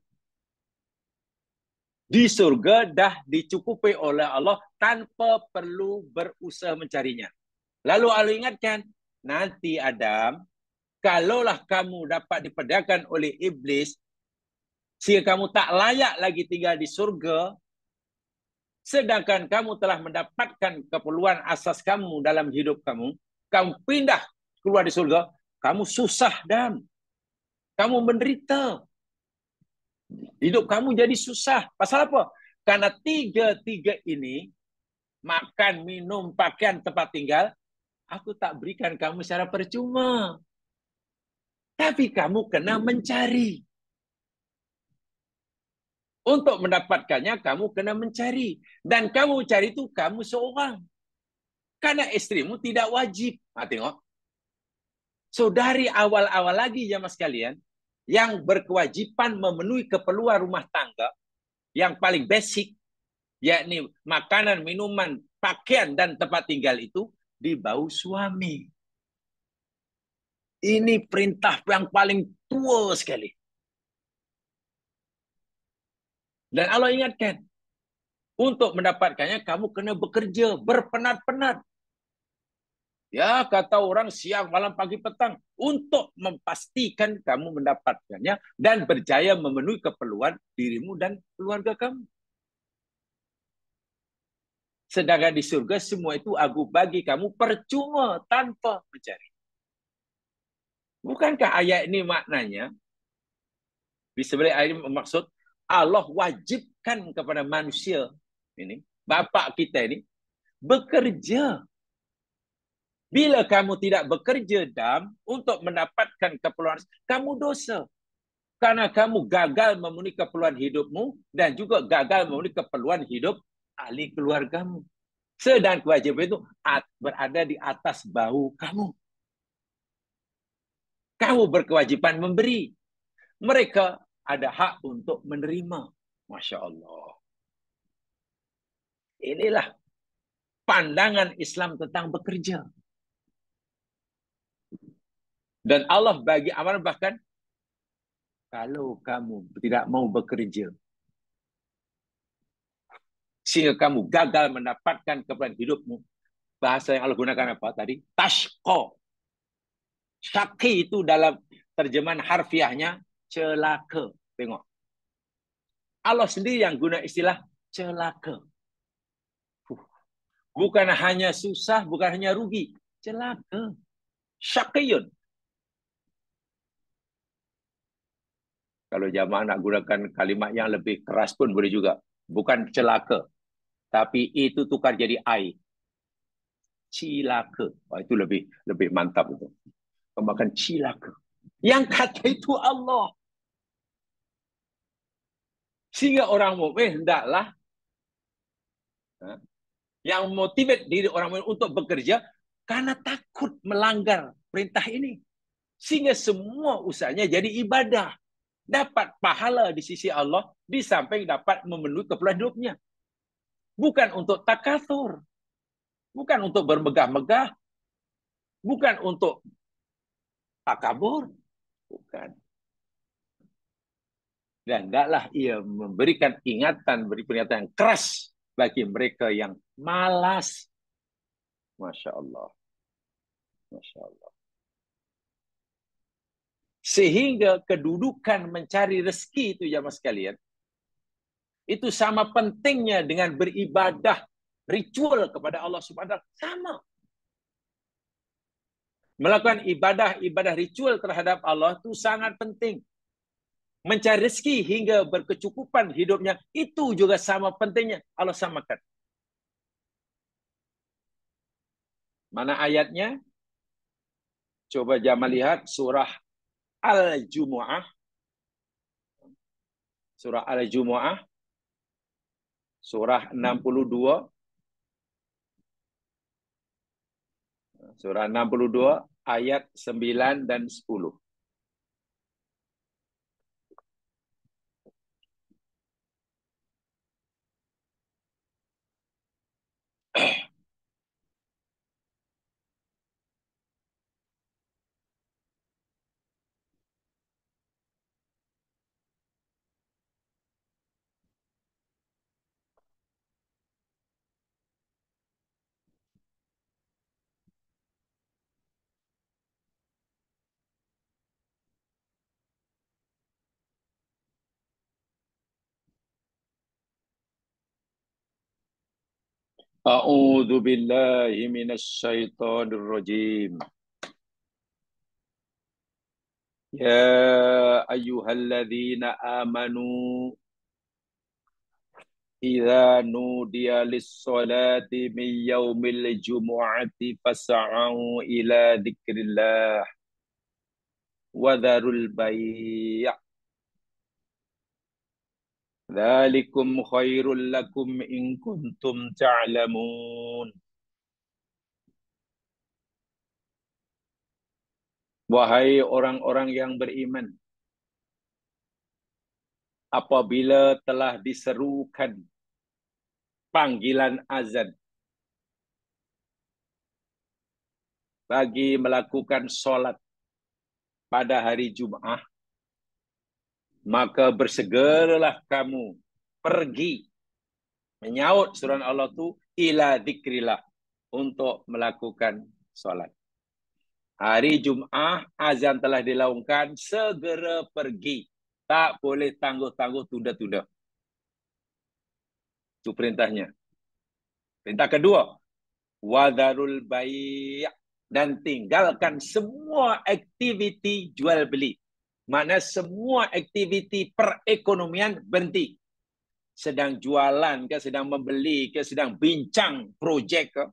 Di surga dah dicukupi oleh Allah tanpa perlu berusaha mencarinya. Lalu Allah ingatkan, nanti Adam, kalaulah kamu dapat diperdayakan oleh iblis, sehingga kamu tak layak lagi tinggal di surga, sedangkan kamu telah mendapatkan keperluan asas kamu dalam hidup kamu, kamu pindah keluar di surga, kamu susah dan kamu menderita. Hidup kamu jadi susah. Pasal apa? Karena 3 ini, makan, minum, pakaian, tempat tinggal, aku tak berikan kamu secara percuma. Tapi kamu kena mencari. Untuk mendapatkannya, kamu kena mencari. Dan kamu cari itu, kamu seorang. Karena istrimu tidak wajib. Tengok. So, dari awal-awal lagi, jamaah sekalian, yang berkewajiban memenuhi keperluan rumah tangga, yang paling basic, yakni makanan, minuman, pakaian, dan tempat tinggal itu, di bawah suami. Ini perintah yang paling tua sekali. Dan Allah ingatkan, untuk mendapatkannya kamu kena bekerja, berpenat-penat. Ya, kata orang siang, malam, pagi, petang. Untuk memastikan kamu mendapatkannya dan berjaya memenuhi keperluan dirimu dan keluarga kamu. Sedangkan di surga semua itu aku bagi kamu percuma tanpa mencari. Bukankah ayat ini maknanya, di sebelah ayat ini maksud, Allah wajibkan kepada manusia ini, bapa kita ini, bekerja. Bila kamu tidak bekerja untuk mendapatkan keperluan, kamu dosa. Karena kamu gagal memenuhi keperluan hidupmu dan juga gagal memenuhi keperluan hidup ahli keluargamu. Sedang kewajiban itu berada di atas bahu kamu. Kamu berkewajiban memberi. Mereka ada hak untuk menerima. Masya Allah. Inilah pandangan Islam tentang bekerja. Dan Allah bagi amanah bahkan, kalau kamu tidak mau bekerja, sehingga kamu gagal mendapatkan keperluan hidupmu, bahasa yang Allah gunakan apa tadi? Tashqa. Syaqi itu dalam terjemahan harfiahnya celaka. Tengok. Allah sendiri yang guna istilah celaka. Bukan hanya susah, bukan hanya rugi. Celaka. Syaqiyun. Kalau jamaah nak gunakan kalimat yang lebih keras pun boleh juga. Bukan celaka. Tapi itu tukar jadi ai. Cilaka. Itu lebih mantap itu. Makan cilaka. Yang kata itu Allah. Sehingga orang mukmin hendaklah yang motivate diri orang mukmin untuk bekerja karena takut melanggar perintah ini. Sehingga semua usahanya jadi ibadah. Dapat pahala di sisi Allah, di samping dapat memenuhi keperluan hidupnya. Bukan untuk takatsur, bukan untuk bermegah-megah, bukan untuk takabur, bukan. Dan hendaklah ia memberikan ingatan, beri peringatan yang keras bagi mereka yang malas. Masya Allah. Masya Allah. Sehingga kedudukan mencari rezeki itu jamaah sekalian, itu sama pentingnya dengan beribadah ritual kepada Allah Subhanahu wa taala. Sama. Melakukan ibadah ritual terhadap Allah itu sangat penting. Mencari rezeki hingga berkecukupan hidupnya itu juga sama pentingnya. Allah samakan. Mana ayatnya? Coba jamaah lihat surah Al-Jumu'ah. Surah Al-Jumu'ah. Surah 62. Surah 62 ayat 9 dan 10. A'udzu billahi minasyaitonir rajim. Ya ayyuhalladzina amanu idza nudiya lis-salati min yaumil jumu'ati fas'au ila dzikrillah wa dzarul bai'. Dzalikum khairul lakum in kuntum ta'lamun. Wahai orang-orang yang beriman, apabila telah diserukan panggilan azan bagi melakukan solat pada hari Jumat, maka bersegeralah kamu pergi menyaut suruhan Allah tu ila dzikrillah untuk melakukan solat. Hari Jumat azan telah dilaungkan, segera pergi. Tak boleh tangguh-tangguh, tunda-tunda. Itu perintahnya. Perintah kedua, wadarul bai', dan tinggalkan semua aktiviti jual beli. Maknanya semua aktiviti perekonomian berhenti. Sedang jualan ke, sedang membeli ke, sedang bincang projek ke,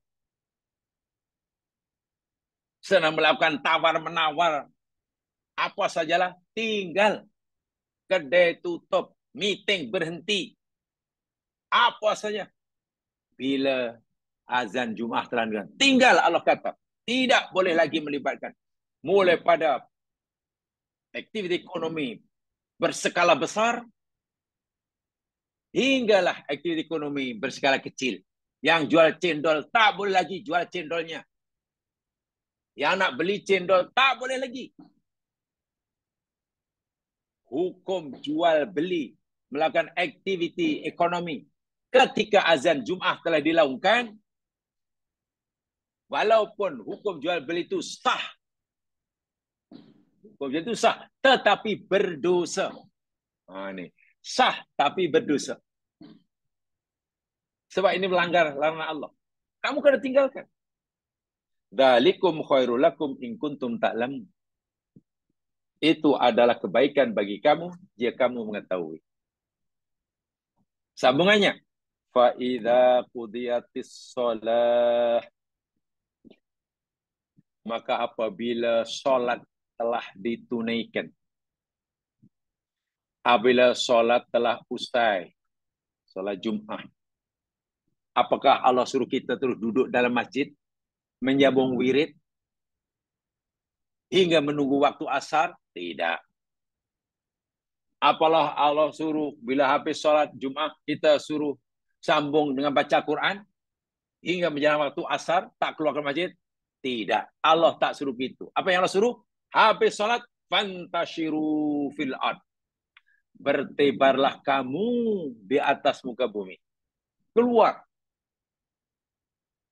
sedang melakukan tawar-menawar, apa sajalah, tinggal. Kedai tutup, meeting berhenti, apa saja. Bila azan Jumaat telah dengar, tinggal Allah kata, tidak boleh lagi melibatkan. Mulai pada aktiviti ekonomi berskala besar, hinggalah aktiviti ekonomi berskala kecil. Yang jual cendol tak boleh lagi jual cendolnya. Yang nak beli cendol tak boleh lagi. Hukum jual beli, melakukan aktiviti ekonomi ketika azan Jumaat telah dilaungkan, walaupun hukum jual beli itu sah, hukum jual itu sah, tetapi berdosa. Ini sah tapi berdosa. Sebab ini melanggar larangan Allah. Kamu kena tinggalkan. Dzalikum khairul lakum in kuntum ta'lamun. Itu adalah kebaikan bagi kamu jika kamu mengetahui. Sambungannya, fa idza qudiyatis shalah, maka apabila solat telah ditunaikan, Apabila solat telah usai, solat Jumat, apakah Allah suruh kita terus duduk dalam masjid, menyambung wirid, hingga menunggu waktu asar? Tidak. Apalah Allah suruh bila habis solat Jumat, kita suruh sambung dengan baca Quran, hingga menjelang waktu asar, tak keluar ke masjid? Tidak. Allah tak suruh begitu. Apa yang Allah suruh? Habis solat, fantashiru fil ard. Bertebarlah kamu di atas muka bumi. Keluar.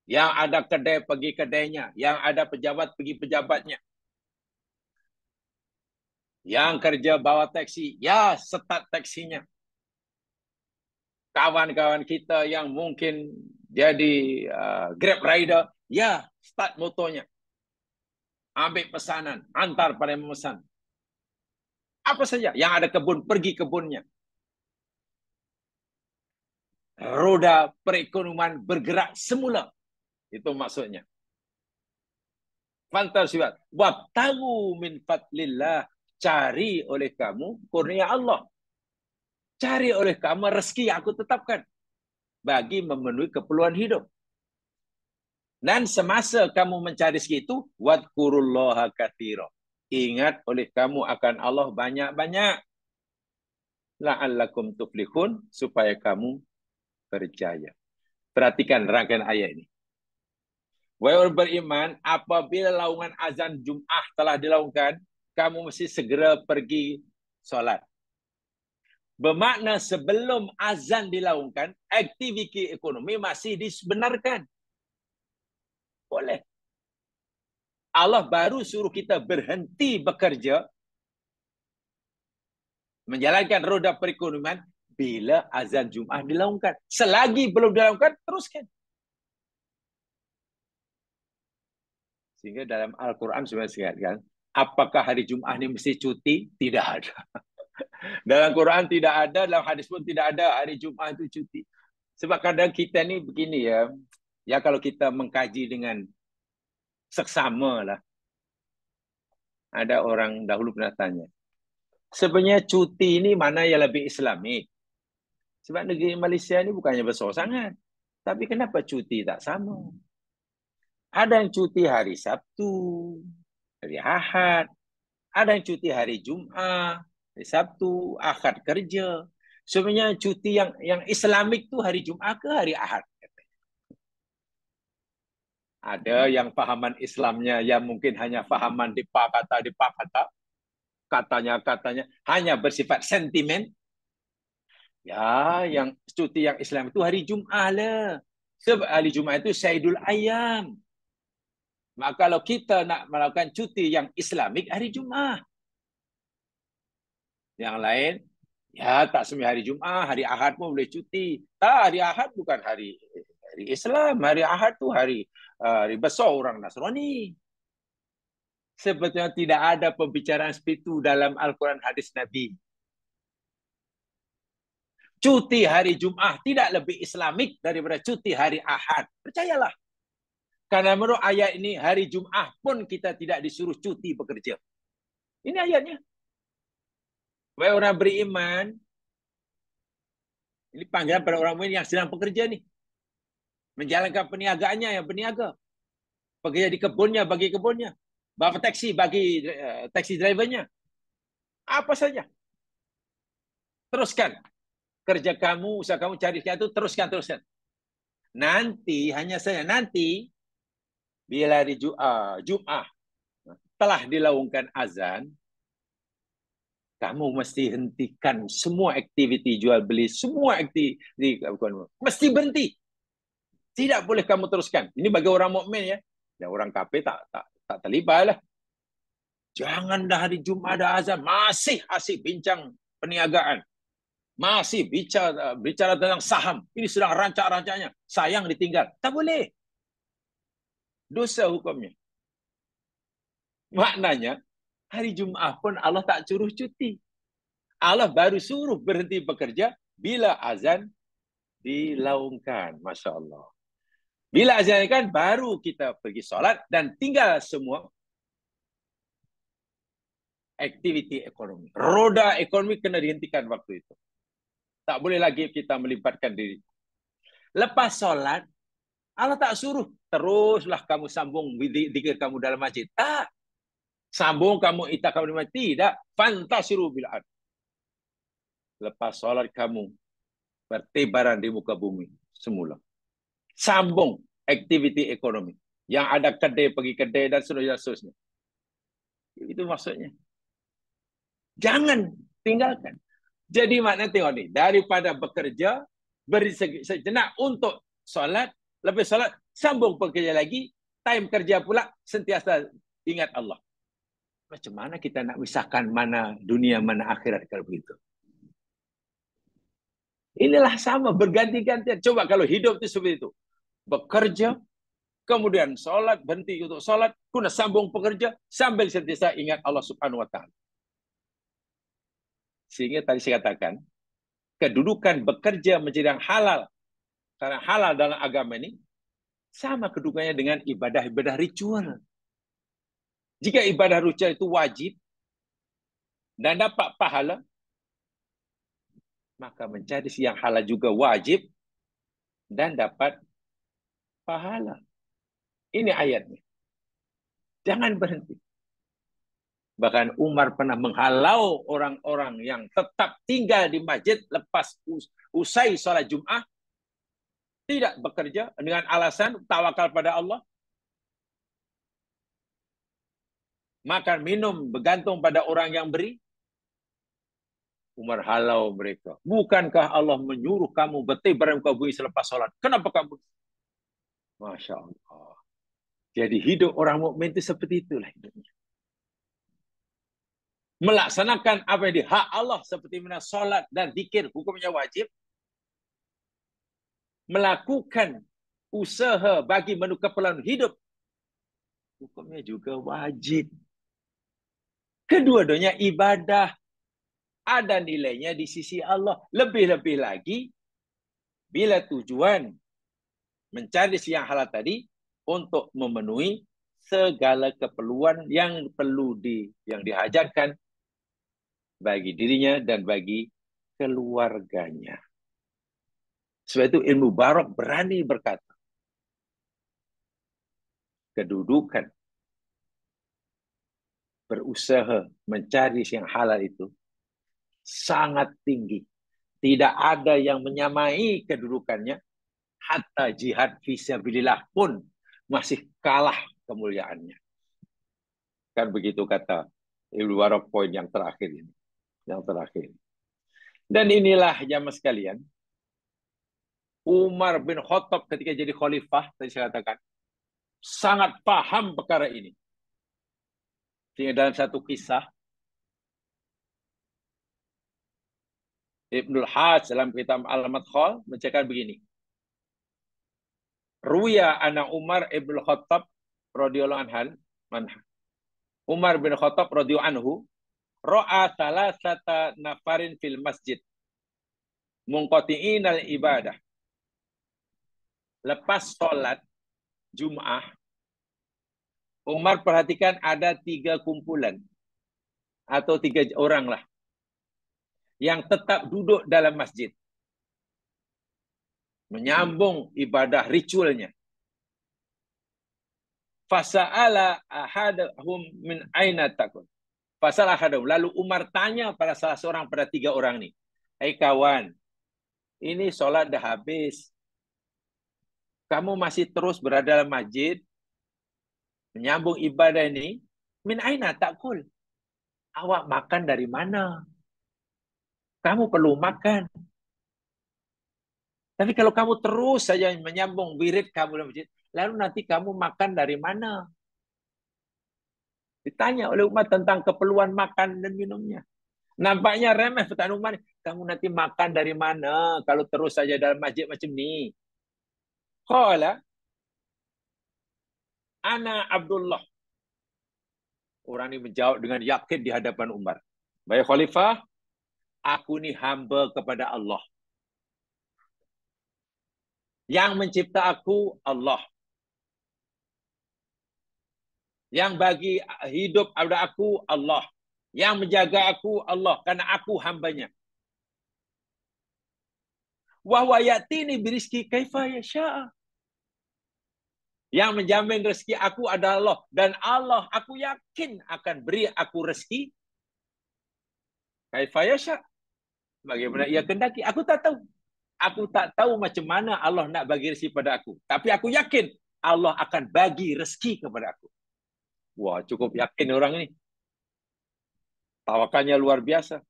Yang ada kedai pergi kedainya. Yang ada pejabat pergi pejabatnya. Yang kerja bawa taksi, ya start taksinya. Kawan-kawan kita yang mungkin jadi Grab rider, ya start motornya. Ambil pesanan, antar pada yang memesan. Apa saja yang ada kebun, pergi kebunnya. Roda perekonomian bergerak semula. Itu maksudnya. Fantasiat. Wabtagu min fadlillah. Cari oleh kamu kurnia Allah. Cari oleh kamu rezeki yang aku tetapkan. Bagi memenuhi keperluan hidup. Dan semasa kamu mencari rezeki itu, wadkurullaha katsira. Ingat oleh kamu akan Allah banyak-banyak. La'allakum tuflihun. Supaya kamu berjaya. Perhatikan rangkaian ayat ini. Wahai orang beriman, apabila laungan azan Jum'ah telah dilaungkan, kamu mesti segera pergi solat. Bermakna sebelum azan dilaungkan, aktiviti ekonomi masih dibenarkan. Boleh. Allah baru suruh kita berhenti bekerja, menjalankan roda perekonomian bila azan Jum'ah dilaungkan. Selagi belum dilaungkan, teruskan. Sehingga dalam Al-Quran sebenarnya dikatakan, apakah hari Jum'ah ini mesti cuti? Tidak ada. Dalam Quran tidak ada, dalam hadis pun tidak ada hari Jum'ah itu cuti. Sebab kadang kita ni begini ya, ya kalau kita mengkaji dengan seksama lah. Ada orang dahulu pernah tanya, sebenarnya cuti ini mana yang lebih Islamik? Sebab negeri Malaysia ni bukannya besar sangat. Tapi kenapa cuti tak sama? Ada yang cuti hari Sabtu, hari Ahad. Ada yang cuti hari Jumaat, hari Sabtu, Ahad kerja. Sebenarnya cuti yang Islamik tu hari Jumaat ke hari Ahad? Ada yang fahaman Islamnya yang mungkin hanya fahaman di pak kata, katanya hanya bersifat sentimen. Ya, yang cuti yang Islam itu hari Jumaat lah. Sebab hari Jumaat itu Sayyidul Ayyam. Maka kalau kita nak melakukan cuti yang Islamik hari Jumaat. Yang lain, ya tak semua hari Jumaat, hari Ahad pun boleh cuti. Tak, hari Ahad bukan hari Islam. Hari Ahad tu hari besar orang Nasrani. Sebetulnya tidak ada pembicaraan seperti itu dalam Al-Quran hadis Nabi. Cuti hari Jumaat tidak lebih Islamik daripada cuti hari Ahad. Percayalah. Karena menurut ayat ini, hari Jumaat pun kita tidak disuruh cuti bekerja. Ini ayatnya. Wahai orang beriman, ini panggilan pada orang beriman yang sedang bekerja ni. Menjalankan perniagaannya yang berniaga. Bekerja di kebunnya bagi kebunnya. Bawa taksi bagi taksi drivernya. Apa saja. Teruskan. Kerja kamu, usaha kamu cari itu, teruskan. Nanti, hanya saja nanti, bila hari Jumaat telah dilaungkan azan, kamu mesti hentikan semua aktiviti jual beli, semua aktiviti mesti berhenti. Tidak boleh kamu teruskan. Ini bagi orang mukmin ya. Dan orang kafir tak terlibat lah. Jangan dah hari Jumaat ada azan masih asyik bincang perniagaan. Masih bicara tentang saham. Ini sedang rancak-rancaknya. Sayang ditinggal. Tak boleh. Dosa hukumnya. Maknanya, hari Jumaat pun Allah tak suruh cuti. Allah baru suruh berhenti bekerja bila azan dilaungkan. Masya Allah. Bila azan kan baru kita pergi solat dan tinggal semua Aktiviti ekonomi. Roda ekonomi kena dihentikan waktu itu. Tak boleh lagi kita melibatkan diri. Lepas solat, Allah tak suruh teruslah kamu sambung zikir kamu dalam masjid. Tak. Sambung kamu ita kamu di masjid. Tidak. Fantasiru bil ard. Lepas solat kamu bertebaran di muka bumi semula. Sambung aktiviti ekonomi. Yang ada kedai pergi kedai dan seterusnya. Itu maksudnya. Jangan tinggalkan. Jadi makna tengok ni, daripada bekerja, beri sejenak untuk solat, lebih solat, sambung bekerja lagi, time kerja pula, sentiasa ingat Allah. Macam mana kita nak misahkan mana dunia, mana akhirat kalau begitu? Inilah sama, berganti-gantian. Coba kalau hidup itu seperti itu. Bekerja, kemudian solat, berhenti untuk solat, guna sambung pekerja, sambil sentiasa ingat Allah Subhanahu Wa Taala. Sehingga tadi saya katakan, kedudukan bekerja menjadi yang halal. Karena halal dalam agama ini, sama kedudukannya dengan ibadah-ibadah ritual. Jika ibadah ritual itu wajib, dan dapat pahala, maka mencari yang halal juga wajib, dan dapat pahala. Ini ayatnya. Jangan berhenti. Bahkan Umar pernah menghalau orang-orang yang tetap tinggal di masjid lepas usai sholat Jum'ah, tidak bekerja dengan alasan tawakal pada Allah, makan minum bergantung pada orang yang beri. Umar halau mereka. Bukankah Allah menyuruh kamu bertebaran ke bumi selepas sholat? Kenapa kamu? Masya Allah. Jadi hidup orang mukmin itu seperti itulah hidupnya. Melaksanakan apa yang di hak Allah seperti mana solat dan zikir hukumnya wajib. Melakukan usaha bagi menu keperluan hidup hukumnya juga wajib. Kedua-duanya ibadah, ada nilainya di sisi Allah. Lebih-lebih lagi bila tujuan mencari siang halal tadi untuk memenuhi segala keperluan yang perlu yang dihajarkan bagi dirinya dan bagi keluarganya. Sebab itu ilmu Barok berani berkata, kedudukan berusaha mencari yang halal itu sangat tinggi. Tidak ada yang menyamai kedudukannya, hatta jihad fisabilillah pun masih kalah kemuliaannya. Kan begitu kata ilmu Barok poin yang terakhir ini. Yang terakhir. Dan inilah jamaah sekalian, Umar bin Khattab ketika jadi khalifah, tadi saya katakan, sangat paham perkara ini. Sehingga dalam satu kisah, Ibnul Hajj dalam kitab Al-Madkhal menceritakan begini. Ruya anak Umar ibn Khattab radhiyallahu anhu, Umar bin Khattab radhiyallahu anhu, ra'a salasata nafarin fil masjid munqati'in al-ibadah. Lepas solat Jum'ah, Umar perhatikan ada 3 kumpulan atau 3 orang lah yang tetap duduk dalam masjid, menyambung ibadah ritualnya. Fasa'ala ahadahum min aina takun. Fasa'ala ahadahum. Lalu Umar tanya pada salah seorang pada 3 orang ni, "Hai kawan, ini solat dah habis. Kamu masih terus berada dalam masjid, menyambung ibadah ini, min aina takul. Awak makan dari mana? Kamu perlu makan. Tapi kalau kamu terus saja menyambung wirid kamu dalam masjid, lalu nanti kamu makan dari mana?" Ditanya oleh Umar tentang keperluan makan dan minumnya. Nampaknya remeh pertanyaan Umar. Kamu nanti makan dari mana kalau terus saja dalam masjid macam ni? Qala ana Abdullah. Orang ini menjawab dengan yakin di hadapan Umar. Baik khalifah, aku ni hamba kepada Allah. Yang mencipta aku Allah. Yang bagi hidup pada aku Allah. Yang menjaga aku Allah, karena aku hambanya. Wa huwa ya'tini birizqi kaifa yasha'. Yang menjamin rezeki aku adalah Allah. Dan Allah, aku yakin akan beri aku rezeki kaifa yasha'. Bagaimana ia kehendaki. Aku tak tahu. Aku tak tahu macam mana Allah nak bagi rezeki pada aku. Tapi aku yakin Allah akan bagi rezeki kepada aku. Wah, cukup yakin orang ini. Tawakalnya luar biasa.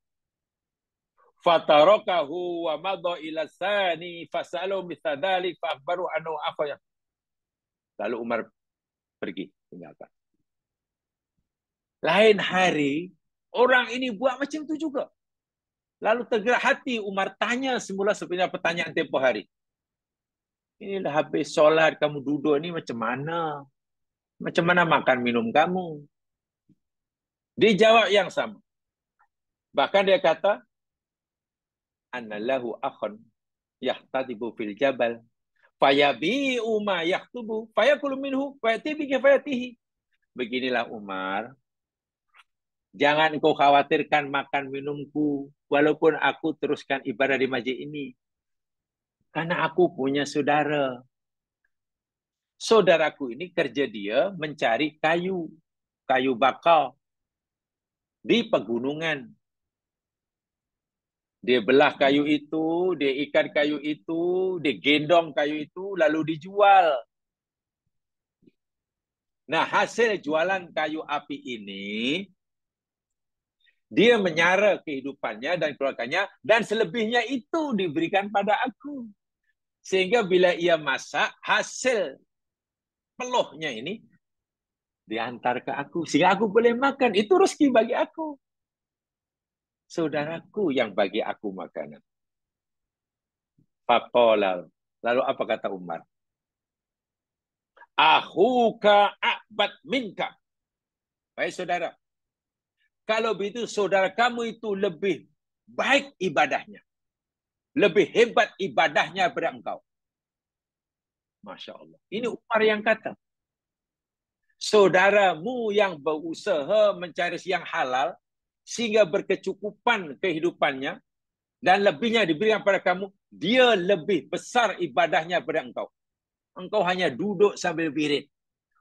Fatarakahu wa madha ila sani fasalu mithadalik fa akhbaru anhu afaya. Lalu Umar pergi tinggalkan. Lain hari orang ini buat macam tu juga. Lalu tergerak hati Umar tanya semula sebenarnya pertanyaan tempoh hari. Inilah habis solat kamu duduk ni macam mana? Macam mana makan minum kamu? Dijawab yang sama. Bahkan dia kata, annallahu akhun yahtadibu fil jabal fayabi'u ma yaktubu fayakulu minhu fayati bi kifayatihi. Beginilah Umar, jangan kau khawatirkan makan minumku walaupun aku teruskan ibadah di masjid ini. Karena aku punya saudara. Saudaraku ini kerja dia mencari kayu bakar di pegunungan. Dia belah kayu itu, dia ikat kayu itu, dia gendong kayu itu, lalu dijual. Nah, hasil jualan kayu api ini, dia menyara kehidupannya dan keluarganya, dan selebihnya itu diberikan pada aku. Sehingga bila ia masak, hasil peluhnya ini diantar ke aku. Sehingga aku boleh makan. Itu rezeki bagi aku. Saudaraku yang bagi aku makanan. Faqala. Lalu apa kata Umar? Akhuka a'bad minka. Baik saudara. Kalau begitu saudara kamu itu lebih baik ibadahnya. Lebih hebat ibadahnya daripada engkau. Masya Allah. Ini Umar yang kata. Saudaramu yang berusaha mencari yang halal sehingga berkecukupan kehidupannya dan lebihnya diberikan pada kamu, dia lebih besar ibadahnya daripada engkau. Engkau hanya duduk sambil wirid.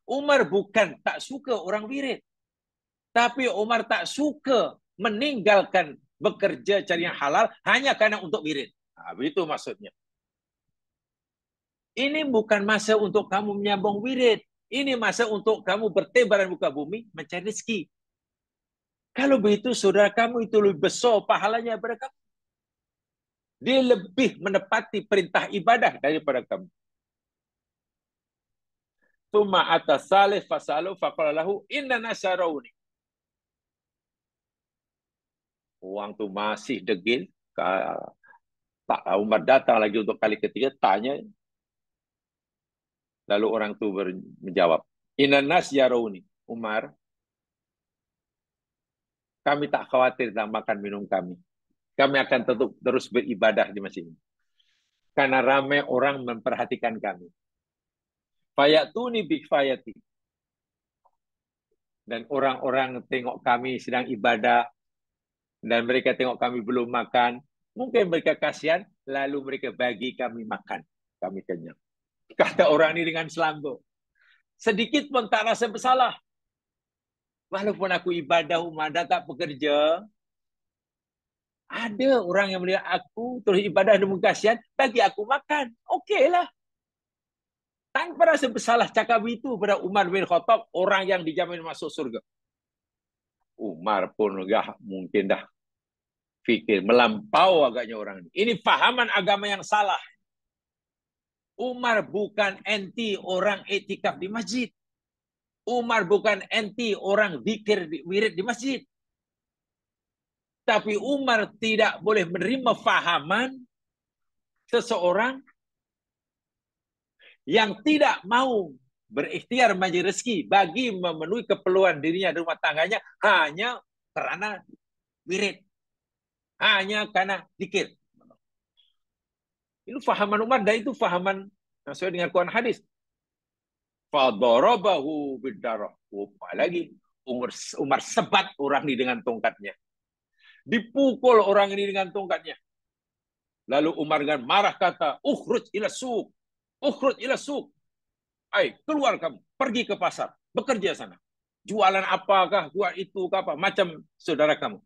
Umar bukan tak suka orang wirid. Tapi Umar tak suka meninggalkan bekerja cari yang halal hanya karena untuk wirid. Nah, begitu maksudnya. Ini bukan masa untuk kamu menyambung wirid. Ini masa untuk kamu bertebaran muka bumi mencari rezeki. Kalau begitu saudara kamu itu lebih besar pahalanya daripada kamu. Dia lebih menepati perintah ibadah daripada kamu. Tuma atas salih fasalu faqala lahu inna nasarawni. Orang tu masih degil. Pak Umar datang lagi untuk kali ketiga, tanya. Lalu orang tu menjawab, inna nas yarawni. Umar, kami tak khawatir tentang makan minum kami. Kami akan tetap terus beribadah di masjid ini. Karena ramai orang memperhatikan kami. Fayatuni bikfayati. Dan orang-orang tengok kami sedang ibadah, dan mereka tengok kami belum makan. Mungkin mereka kasihan, lalu mereka bagi kami makan. Kami kenyang. Kata orang ini dengan selambut. Sedikit pun tak rasa bersalah. Walaupun aku ibadah, Umar tak bekerja, ada orang yang melihat aku terus ibadah dan kasihan, bagi aku makan. Okeylah. Tanpa rasa bersalah cakap itu pada Umar bin Khattab, orang yang dijamin masuk surga. Umar pun mungkin dah fikir melampau agaknya orang ini. Ini fahaman agama yang salah. Umar bukan anti orang etikaf di masjid. Umar bukan anti orang zikir wirid di masjid. Tapi Umar tidak boleh menerima fahaman seseorang yang tidak mau berikhtiar mencari rezeki bagi memenuhi keperluan dirinya di rumah tangganya hanya kerana wirid. Hanya karena zikir. Itu fahaman Umar dan itu fahaman sesuai dengan Quran hadis. Fadarabahu bidarah. Lagi Umar sebat orang ini dengan tongkatnya. Dipukul orang ini dengan tongkatnya. Lalu Umar dengan marah kata, "Ukhruj ila suq. Ukhruj ila suq. Ai, keluar kamu, pergi ke pasar, bekerja sana. Jualan apakah, buat itu apa, macam saudara kamu."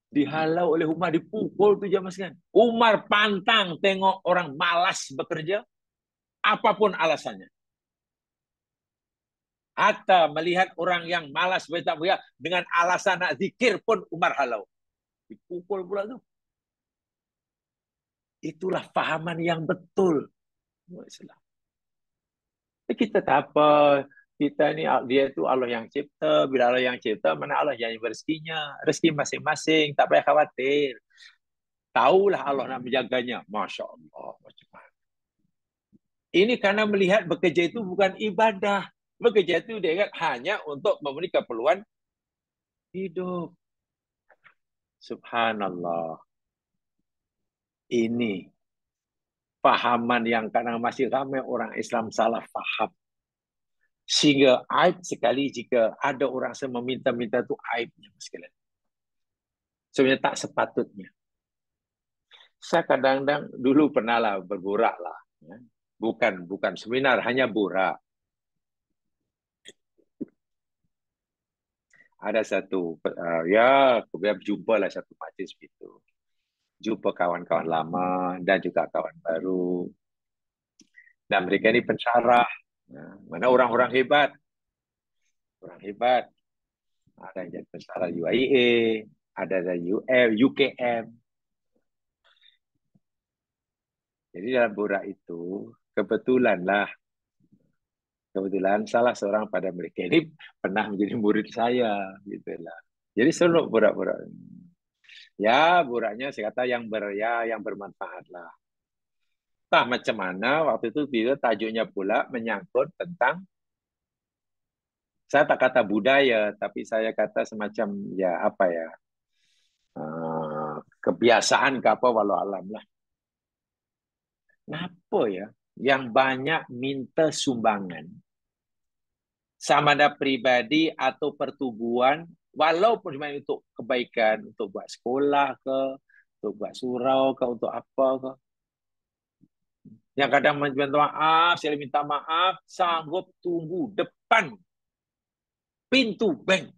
Dihalau oleh Umar, dipukul tuh jamaah sekalian. Umar pantang tengok orang malas bekerja, apapun alasannya. Hatta melihat orang yang malas bekerja dengan alasan nak zikir pun Umar halau. Dipukul pula tuh. Itulah fahaman yang betul. Kita tak apa. Kita ni, dia itu Allah yang cipta. Bila Allah yang cipta, mana Allah yang berezekinya. Rezeki masing-masing. Tak payah khawatir. Taulah Allah nak menjaganya. Masya Allah. Macam mana? Ini karena melihat bekerja itu bukan ibadah. Bekerja itu dia ingat hanya untuk memenuhi keperluan hidup. Subhanallah. Ini fahaman yang kadang masih ramai orang Islam salah faham. Sehingga aib sekali jika ada orang yang meminta-minta itu aibnya sekalian. Sebenarnya tak sepatutnya. Saya kadang-kadang dulu pernah lah berburak lah. Bukan seminar, hanya burak. Ada satu, ya berjumpa lah satu majlis itu. Jumpa kawan-kawan lama dan juga kawan baru. Dan mereka ini pensyarah. Mana orang-orang hebat. Orang hebat. Ada yang jadi pensyarah UIA, ada dari UKM. Jadi dalam burak itu, kebetulan salah seorang pada mereka ini pernah menjadi murid saya. Gitu lah. Jadi selalu burak-burak. Ya, buraknya saya kata yang bermanfaat lah. Entah macam mana, waktu itu dia tajuknya pula menyangkut tentang, saya tak kata budaya, tapi saya kata semacam, ya apa ya, kebiasaan ke apa, walau alam lah. Kenapa ya yang banyak minta sumbangan, sama ada pribadi atau pertubuhan, walaupun cuma untuk kebaikan, untuk buat sekolah ke, untuk buat surau ke, untuk apa ke. Yang kadang minta maaf, saya minta maaf, sanggup tunggu depan pintu bank.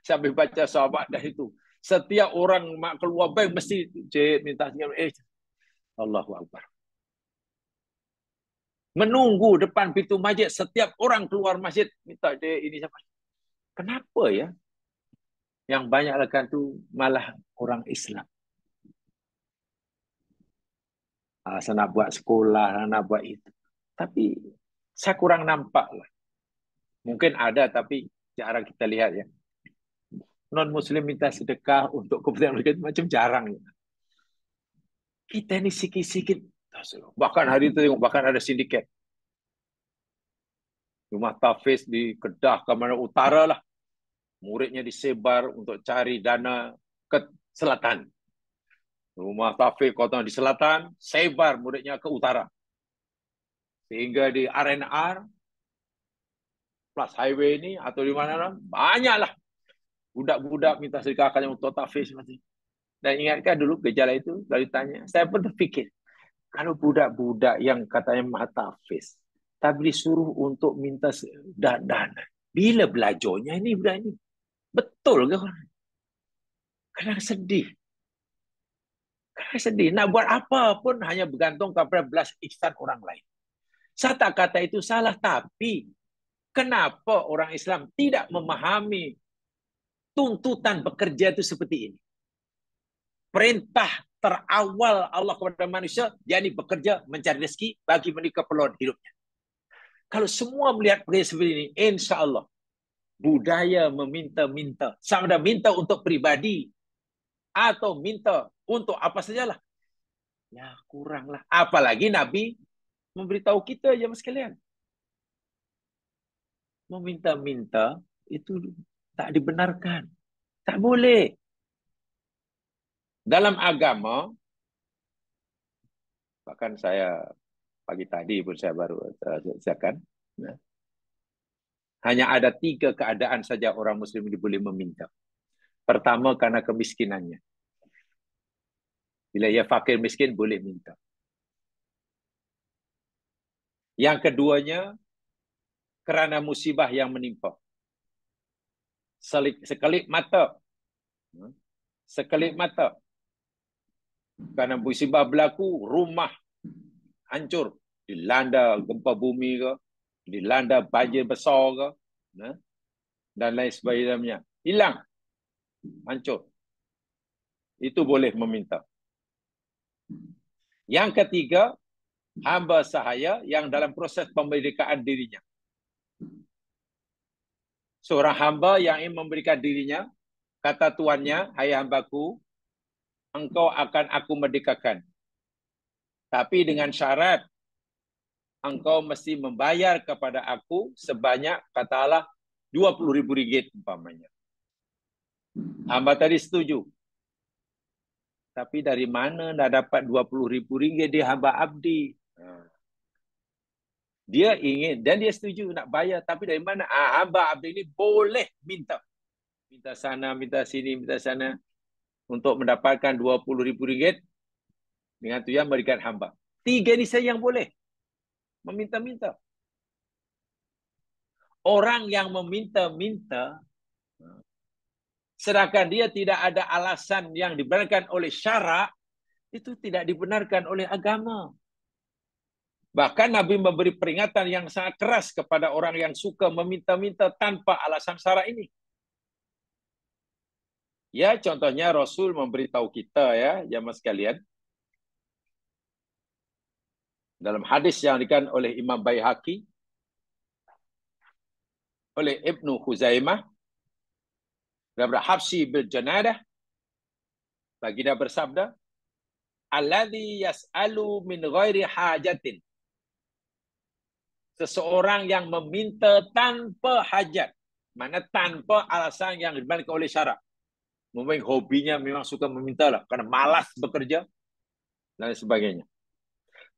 Sambil baca sahabat dah itu. Setiap orang mak keluar bank mesti minta Allahu Akbar. Menunggu depan pintu masjid, setiap orang keluar masjid minta ini siapa. Kenapa ya? Yang banyak lakukan tu malah orang Islam. Saya nak buat sekolah, nak buat itu. Tapi saya kurang nampak lah. Mungkin ada, tapi jarang kita lihat ya. Non-Muslim minta sedekah untuk kepentingan mereka itu macam jarang. Ya. Kita ini sikit-sikit. Bahkan hari itu tengok, bahkan ada sindiket. Rumah tahfiz di Kedah, Kementerian Utara lah. Muridnya disebar untuk cari dana ke selatan. Rumah tahfiz kota di selatan, sebar muridnya ke utara. Sehingga di RNR, Plus Highway ini, atau di mana, banyaklah budak-budak minta sedekahkan untuk tahfiz. Dan ingatkan dulu gejala itu, lalu tanya. Saya pun terfikir, kalau budak-budak yang katanya maha tahfiz, tapi disuruh untuk minta dana, bila belajarnya ini budak ini? Betul ke? Kadang sedih. Sedih. Nak buat apa pun hanya bergantung kepada belas ihsan orang lain. Saya tak kata itu salah, tapi kenapa orang Islam tidak memahami tuntutan bekerja itu seperti ini? Perintah terawal Allah kepada manusia, yakni bekerja mencari rezeki bagi memenuhi keperluan hidupnya. Kalau semua melihat perintah seperti ini, insya Allah budaya meminta-minta, sama ada minta untuk pribadi atau minta untuk apa sajalah, ya kuranglah. Apalagi Nabi memberitahu kita ya sekalian, meminta-minta itu tak dibenarkan, tak boleh. Dalam agama, bahkan saya pagi tadi pun saya baru saksikan, Hanya ada 3 keadaan saja orang Muslim ini boleh meminta. Pertama, karena kemiskinannya. Bila ia fakir miskin, boleh minta. Yang keduanya, kerana musibah yang menimpa. Sekelip mata. Sekelip mata. Kerana musibah berlaku, rumah hancur. Dilanda gempa bumi ke, dilanda banjir besar ke, dan lain sebagainya. Hilang. Hancur. Itu boleh meminta. Yang ketiga, hamba sahaya yang dalam proses pemberdekaan dirinya. Seorang hamba yang ingin memberikan dirinya, kata tuannya, hai hambaku, engkau akan aku merdekakan. Tapi dengan syarat, engkau mesti membayar kepada aku sebanyak, kata Allah, RM20,000 umpamanya. Hamba tadi setuju. Tapi dari mana dah dapat RM20,000 dia hamba abdi? Dia ingin dan dia setuju nak bayar, tapi dari mana? Hamba abdi ini boleh minta. Minta sana, minta sini, minta sana untuk mendapatkan RM20,000 dengan tu yang memberikan hamba. 3 ni saya yang boleh meminta-minta. Orang yang meminta-minta, sedangkan dia tidak ada alasan yang dibenarkan oleh syarak, itu tidak dibenarkan oleh agama. Bahkan Nabi memberi peringatan yang sangat keras kepada orang yang suka meminta-minta tanpa alasan syarak ini. Ya, contohnya Rasul memberitahu kita ya, jamaah sekalian. Dalam hadis yang dikatakan oleh Imam Baihaqi, oleh Ibnu Khuzaimah, daripada Habsyi bin Janadah, baginda bersabda, alladzi yas'alu min ghairi hajatin. Seseorang yang meminta tanpa hajat. Mana tanpa alasan yang dibenarkan oleh syarak. Mungkin hobinya memang suka meminta lah. Kerana malas bekerja. Dan sebagainya.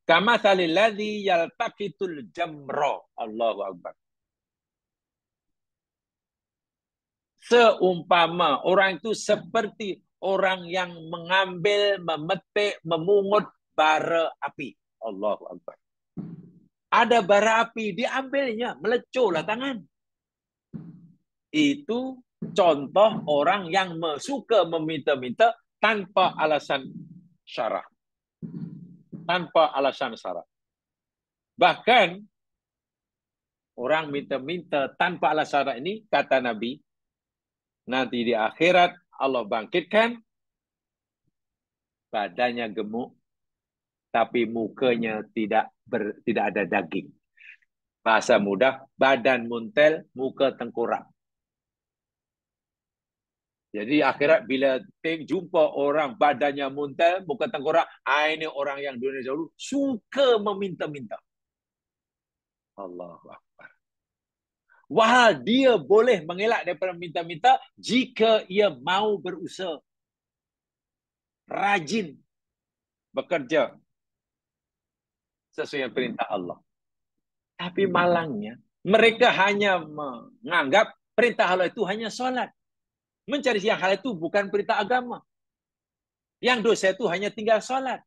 Kama thalil ladzi yaltaqitul jamra. Allahu Akbar. Seumpama orang itu seperti orang yang mengambil, memetik, memungut bara api. Allahu Akbar. Ada bara api, diambilnya, melecurlah tangan. Itu contoh orang yang suka meminta-minta tanpa alasan syarak. Tanpa alasan syarak. Bahkan, orang minta-minta tanpa alasan syarak ini, kata Nabi, nanti di akhirat Allah bangkitkan, badannya gemuk, tapi mukanya tidak ada daging. Bahasa mudah, badan muntel, muka tengkorak. Jadi akhirat bila jumpa orang badannya muntel, muka tengkorak, ini orang yang dunia dahulu suka meminta-minta. Allahu Akbar. Wah, dia boleh mengelak daripada minta-minta jika ia mau berusaha. Rajin bekerja sesuai perintah Allah. Tapi malangnya, mereka hanya menganggap perintah Allah itu hanya solat. Mencari yang hal itu bukan perintah agama. Yang dosa itu hanya tinggal solat.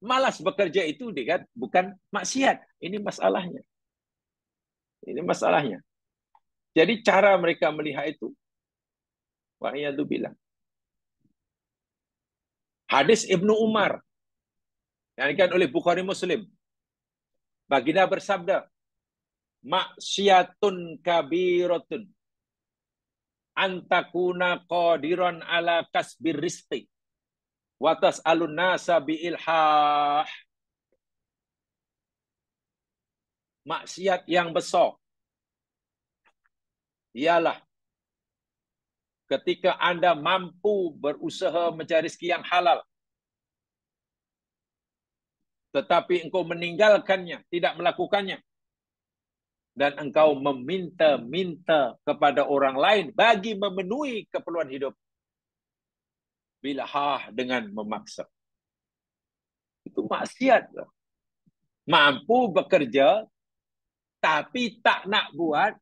Malas bekerja itu bukan maksiat. Ini masalahnya. Ini masalahnya. Jadi cara mereka melihat itu, wa'iyadzubillah. Hadis Ibnu Umar, yang dikatakan oleh Bukhari Muslim. Baginda bersabda, maksiatun kabiratun antakuna qadiran ala kasbir rizqi wa tas'alun nasa biilhah. Maksiat yang besar ialah ketika Anda mampu berusaha mencari rezeki yang halal, tetapi engkau meninggalkannya, tidak melakukannya, dan engkau meminta-minta kepada orang lain bagi memenuhi keperluan hidup. Bilhah, dengan memaksa. Itu maksiat. Mampu bekerja, tapi tak nak buat,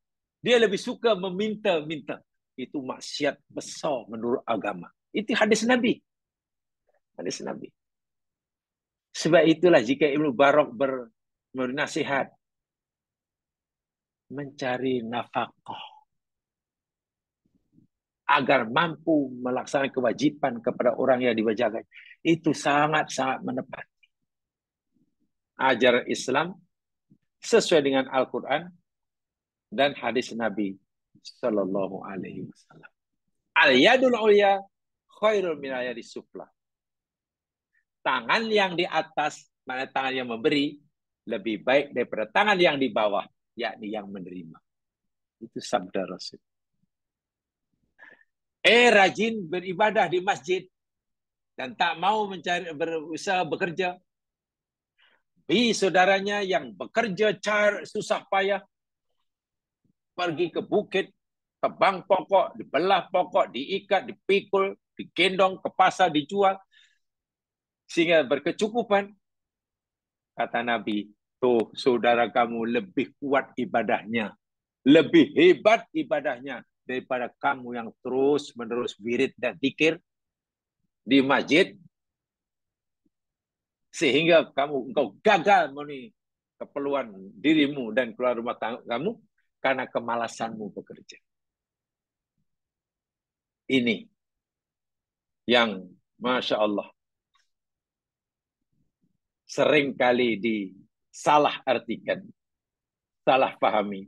Dia lebih suka meminta-minta. Itu maksiat besar menurut agama. Itu hadis Nabi. Hadis Nabi. Sebab itulah jika Ibnu Barak bernasihat, mencari nafkah agar mampu melaksanakan kewajiban kepada orang yang dibajakan. Itu sangat-sangat menepati ajaran Islam sesuai dengan Al-Quran dan hadis Nabi Sallallahu Alaihi Wasallam. Al-yadul ulya khairul min al-yadis sufla. Tangan yang di atas, mana tangan yang memberi, lebih baik daripada tangan yang di bawah, yakni yang menerima. Itu sabda Rasul. Rajin beribadah di masjid dan tak mau berusaha bekerja. Saudaranya yang bekerja susah payah, pergi ke bukit, tebang pokok, dibelah pokok, diikat, dipikul, digendong ke pasar, dijual, sehingga berkecukupan. Kata Nabi, tuh saudara kamu lebih kuat ibadahnya, lebih hebat ibadahnya daripada kamu yang terus-menerus wirid dan zikir di masjid, sehingga engkau gagal memenuhi keperluan dirimu dan keluarga rumah tangga kamu karena kemalasanmu bekerja. Ini yang Masya Allah seringkali disalah artikan, salah pahami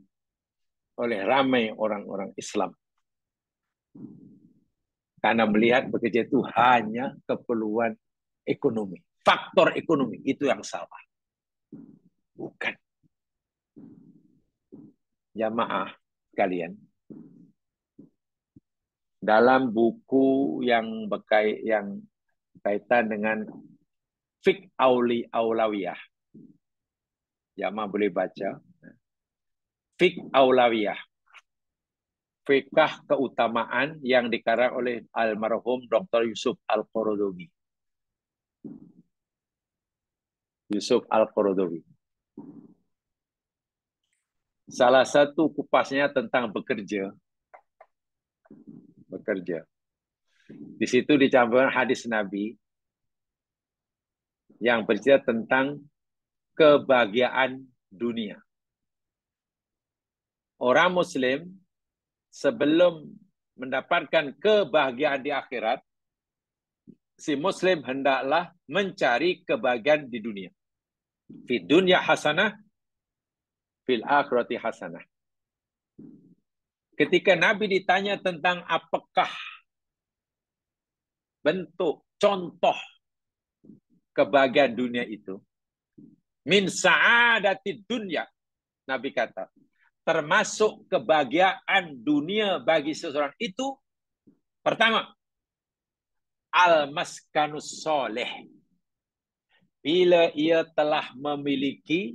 oleh ramai orang-orang Islam. Karena melihat bekerja itu hanya keperluan ekonomi. Faktor ekonomi itu yang salah. Bukan. Jamaah sekalian, dalam buku yang berkaitan dengan Fiqh Aulawiyah, jamaah boleh baca. Fiqh Aulawiyah, fikah keutamaan yang dikarang oleh almarhum Dr. Yusuf Al-Qaradawi. Yusuf Al-Qaradawi. Salah satu kupasnya tentang bekerja. Di situ dicampurkan hadis Nabi yang bercerita tentang kebahagiaan dunia. Orang Muslim sebelum mendapatkan kebahagiaan di akhirat, si Muslim hendaklah mencari kebahagiaan di dunia. Fi dunya hasanah, fil akhirati hasanah. Ketika Nabi ditanya tentang apakah bentuk contoh kebahagiaan dunia itu, min sa'adatid dunya, Nabi kata, termasuk kebahagiaan dunia bagi seseorang itu, pertama, al-maskanus soleh. Bila ia telah mempunyai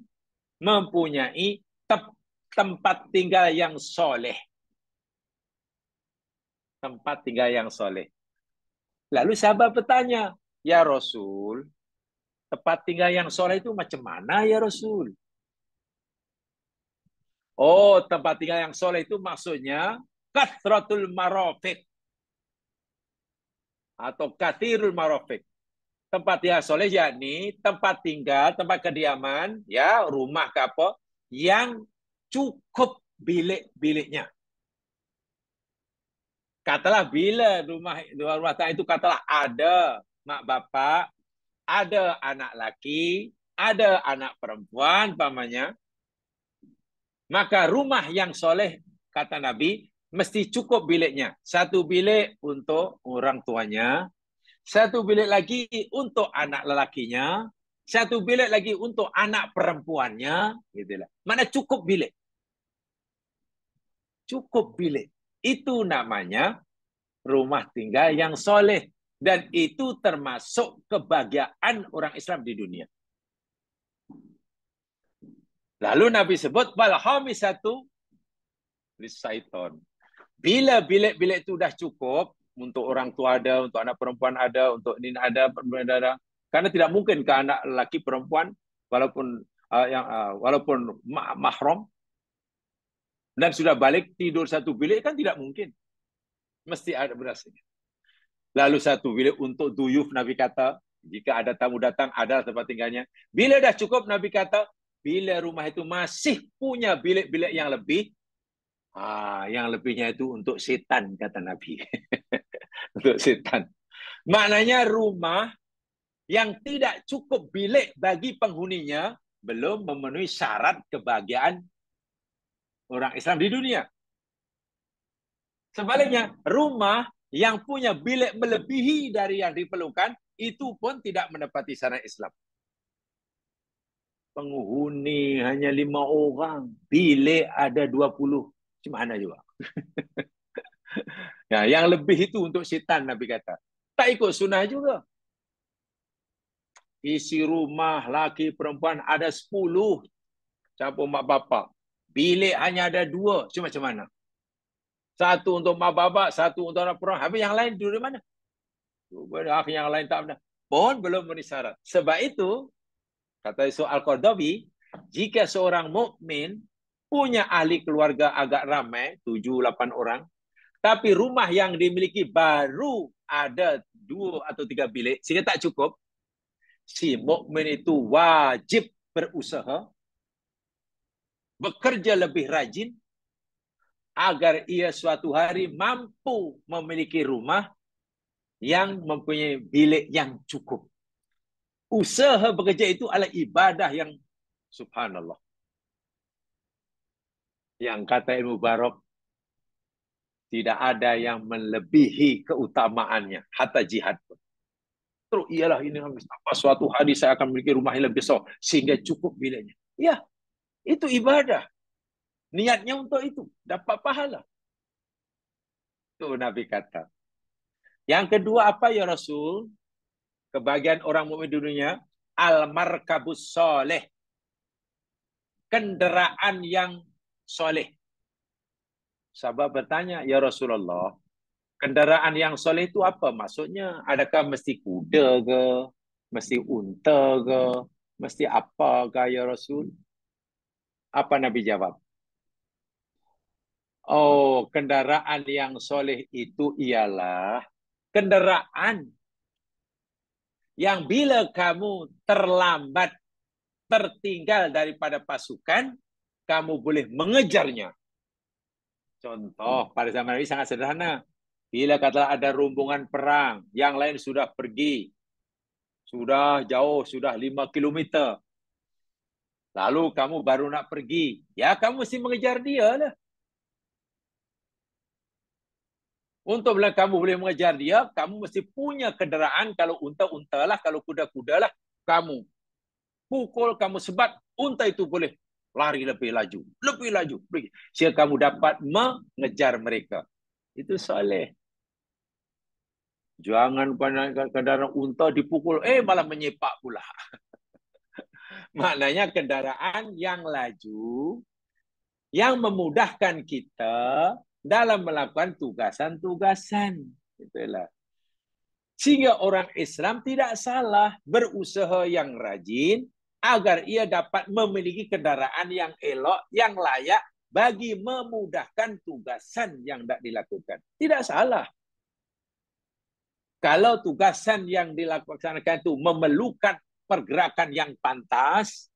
tempat tinggal yang soleh. Tempat tinggal yang soleh. Lalu sahabat bertanya, ya Rasul, tempat tinggal yang soleh itu macam mana ya Rasul? Oh, tempat tinggal yang soleh itu maksudnya kathratul marafiq atau kathirul marafiq. Tempat tinggal soleh yakni tempat tinggal, tempat kediaman, ya rumah ke apa, yang cukup bilik-biliknya. Katalah bila rumah tangga itu katalah ada mak bapak, ada anak laki, ada anak perempuan, pamannya, maka rumah yang soleh, kata Nabi, mesti cukup biliknya. Satu bilik untuk orang tuanya, satu bilik lagi untuk anak lelakinya, satu bilik lagi untuk anak perempuannya, gitulah. Mana cukup bilik? Cukup bilik. Itu namanya rumah tinggal yang soleh. Dan itu termasuk kebahagiaan orang Islam di dunia. Lalu Nabi sebut, walhamisatu lisaiton. Bila bilik-bilik itu sudah cukup, untuk orang tua ada, untuk anak perempuan ada, untuk ini ada, ada. Karena tidak mungkin ke anak lelaki perempuan, walaupun mahram, Dan sudah balik tidur satu bilik kan tidak mungkin. Mesti ada berasnya. Lalu satu bilik untuk duyuf, Nabi kata, jika ada tamu datang, ada tempat tinggalnya. Bila dah cukup, Nabi kata, bila rumah itu masih punya bilik-bilik yang lebih, yang lebihnya itu untuk setan, kata Nabi. Untuk setan. Maknanya rumah yang tidak cukup bilik bagi penghuninya belum memenuhi syarat kebahagiaan orang Islam di dunia. Sebaliknya, rumah yang punya bilik melebihi dari yang diperlukan, itu pun tidak menepati syarat Islam. Penghuni hanya 5 orang, bilik ada 20. Macam mana juga? Ya, yang lebih itu untuk syaitan, Nabi kata. Tak ikut sunnah juga. Isi rumah, laki, perempuan ada 10. Campur mak bapak. Bilik hanya ada 2. Macam mana? Satu untuk mak bapak, satu untuk anak perempuan. Habis yang lain duduk di mana? Yang lain tak benar. Pun belum memenuhi syarat. Sebab itu, kata Yusuf Al-Qardawi, jika seorang mukmin punya ahli keluarga agak ramai, 7-8 orang, tapi rumah yang dimiliki baru ada 2 atau 3 bilik, sehingga tak cukup, si mukmin itu wajib berusaha, bekerja lebih rajin, agar ia suatu hari mampu memiliki rumah yang mempunyai bilik yang cukup. Usaha bekerja itu adalah ibadah yang subhanallah. Yang kata Ibnu Mubarak, tidak ada yang melebihi keutamaannya, hatta jihad pun. Terus ialah ini suatu hari saya akan memiliki rumah yang lebih besar sehingga cukup biliknya. Ya, itu ibadah. Niatnya untuk itu, dapat pahala. Itu Nabi kata. Yang kedua apa ya Rasul? Kebahagiaan orang mukmin di dunia, al-markabus soleh. Kendaraan yang soleh. Sahabat bertanya, ya Rasulullah, kendaraan yang soleh itu apa maksudnya? Adakah mesti kuda ke? Mesti unta ke? Mesti apakah ya Rasul? Apa Nabi jawab? Oh, kendaraan yang soleh itu ialah kendaraan yang bila kamu terlambat, tertinggal daripada pasukan, kamu boleh mengejarnya. Contoh, pada zaman Nabi sangat sederhana. Bila kata ada rombongan perang, yang lain sudah pergi, sudah jauh, sudah 5 kilometer. Lalu kamu baru nak pergi, ya kamu mesti mengejar dia lah. Untuk bila kamu boleh mengejar dia, kamu mesti punya kenderaan. Kalau unta-unta lah, kalau kuda-kuda lah, kamu pukul, kamu sebat, unta itu boleh lari lebih laju. Lebih laju. Sehingga kamu dapat mengejar mereka. Itu soleh. Jangan pandangkan kendaraan unta dipukul, malah menyepak pula. Maknanya kendaraan yang laju, yang memudahkan kita dalam melakukan tugasan-tugasan. Itulah. Sehingga orang Islam tidak salah berusaha yang rajin agar ia dapat memiliki kendaraan yang elok, yang layak bagi memudahkan tugasan yang hendak dilakukan. Tidak salah. Kalau tugasan yang dilaksanakan itu memerlukan pergerakan yang pantas,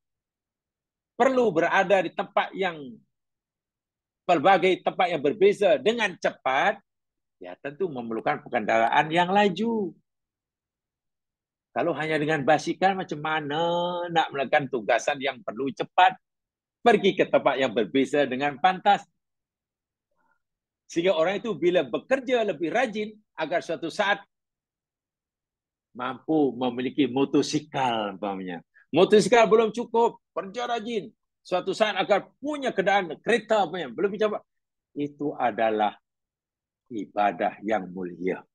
perlu berada di tempat yang berbagai tempat yang berbeza dengan cepat, ya tentu memerlukan kendaraan yang laju. Kalau hanya dengan basikal, macam mana nak melakukan tugasan yang perlu cepat, pergi ke tempat yang berbeza dengan pantas. Sehingga orang itu bila bekerja lebih rajin, agar suatu saat mampu memiliki motosikal. Motosikal belum cukup, kerja rajin. Suatu saat agar punya kendaraan kereta, belum dicoba. Itu adalah ibadah yang mulia.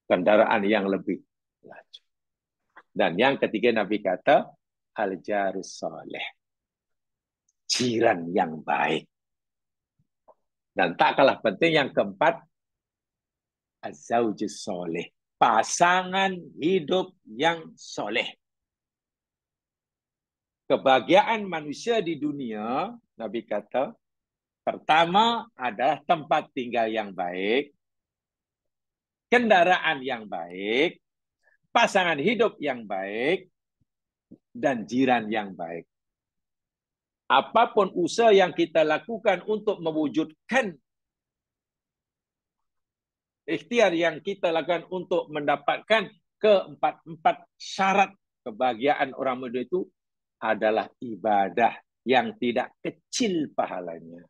Kendaraan yang lebih laju. Dan yang ketiga Nabi kata, al-jarus soleh. Jiran yang baik. Dan tak kalah penting yang keempat, az-zaujus soleh. Pasangan hidup yang soleh. Kebahagiaan manusia di dunia, Nabi kata, Pertama adalah tempat tinggal yang baik, kendaraan yang baik, pasangan hidup yang baik, dan jiran yang baik. Apapun usaha yang kita lakukan untuk mewujudkan ikhtiar yang kita lakukan untuk mendapatkan keempat-empat syarat kebahagiaan orang muda itu adalah ibadah yang tidak kecil pahalanya.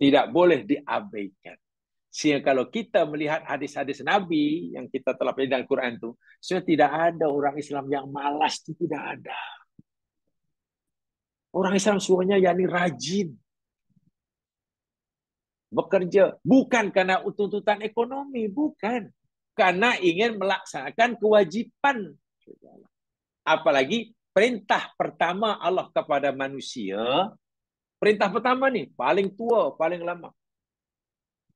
Tidak boleh diabaikan. Sehingga kalau kita melihat hadis-hadis Nabi yang kita telah pelajari dalam Quran itu, sebenarnya tidak ada orang Islam yang malas, itu tidak ada. Orang Islam semuanya yakni rajin bekerja, bukan karena tuntutan ekonomi, bukan. Karena ingin melaksanakan kewajiban. Apalagi perintah pertama Allah kepada manusia, perintah pertama nih, paling tua, paling lama.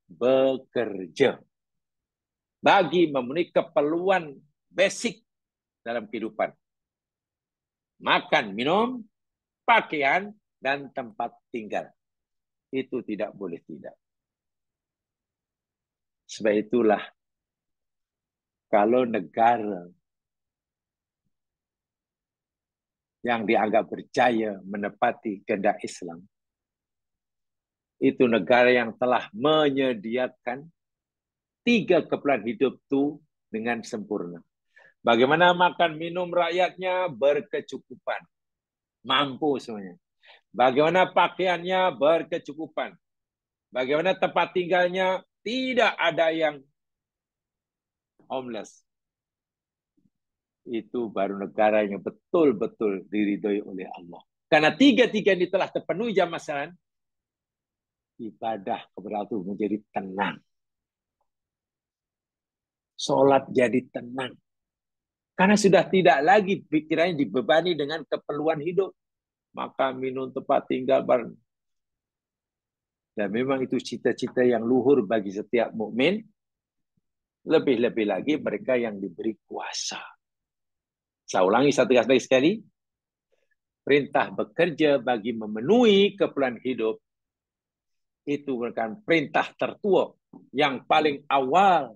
Bekerja. Bagi memenuhi keperluan basic dalam kehidupan. Makan, minum, pakaian, dan tempat tinggal. Itu tidak boleh tidak. Sebab itulah, kalau negara yang dianggap berjaya menepati kehendak Islam, itu negara yang telah menyediakan 3 keperluan hidup itu dengan sempurna. Bagaimana makan minum rakyatnya berkecukupan. Mampu semuanya. Bagaimana pakaiannya berkecukupan. Bagaimana tempat tinggalnya tidak ada yang homeless. Itu baru negara yang betul-betul diridhoi oleh Allah. Karena 3-3 ini telah terpenuhi jamaah sekalian, ibadah kepada Allah menjadi tenang. Sholat jadi tenang. Karena sudah tidak lagi pikirannya dibebani dengan keperluan hidup. Makan, minum, tempat tinggal, barang. Dan memang itu cita-cita yang luhur bagi setiap mukmin. Lebih-lebih lagi mereka yang diberi kuasa. Saya ulangi satu kali sekali. Perintah bekerja bagi memenuhi keperluan hidup itu merupakan perintah tertua yang paling awal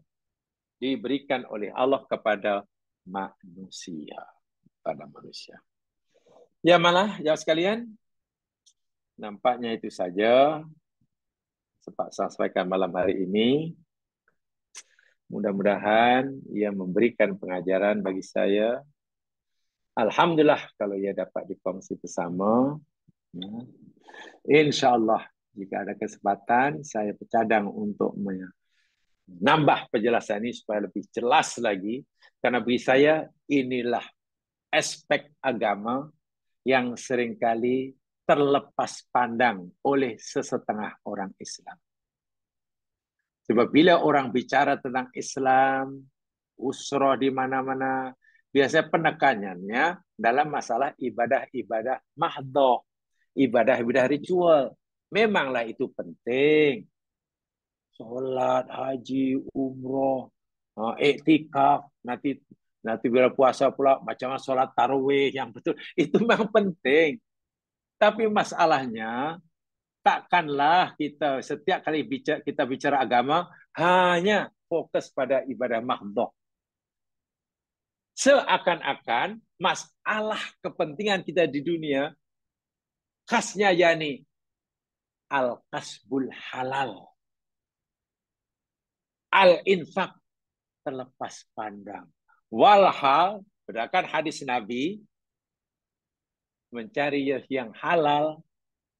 diberikan oleh Allah kepada manusia. Pada manusia. Ya malah, ya sekalian, nampaknya itu saja sempat saya sampaikan malam hari ini. Mudah-mudahan ia memberikan pengajaran bagi saya. Alhamdulillah kalau ia dapat dikongsi bersama. InsyaAllah jika ada kesempatan saya bercadang untuk menambah penjelasan ini supaya lebih jelas lagi. Karena bagi saya inilah aspek agama yang seringkali terlepas pandang oleh sesetengah orang Islam. Sebab bila orang bicara tentang Islam, usrah di mana-mana, biasanya penekanannya dalam masalah ibadah-ibadah mahdhah, ibadah-ibadah ritual. Memanglah itu penting. Sholat, haji, umroh, iktikaf, nanti bila puasa pula macam sholat tarawih yang betul. Itu memang penting. Tapi masalahnya, takkanlah kita setiap kali kita bicara agama hanya fokus pada ibadah mahdhah. Seakan-akan masalah kepentingan kita di dunia khasnya yakni al-kasbul halal. Al-infak terlepas pandang. Walhal, berdasarkan hadis Nabi, mencari yang halal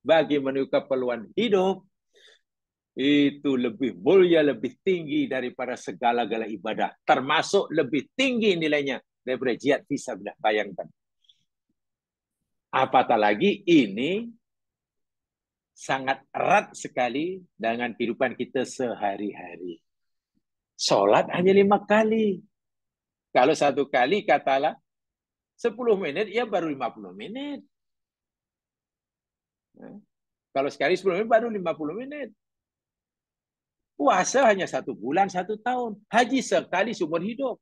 bagi memenuhi keperluan hidup itu lebih mulia, lebih tinggi daripada segala-gala ibadah. Termasuk lebih tinggi nilainya daripada jihad fisabilillah. Bayangkan. Apatah lagi ini sangat erat sekali dengan kehidupan kita sehari-hari. Sholat hanya 5 kali. Kalau 1 kali katalah 10 menit, ya baru 50 menit. Kalau sekali 10 menit, baru 50 menit. Puasa hanya 1 bulan, 1 tahun. Haji sekali seumur hidup.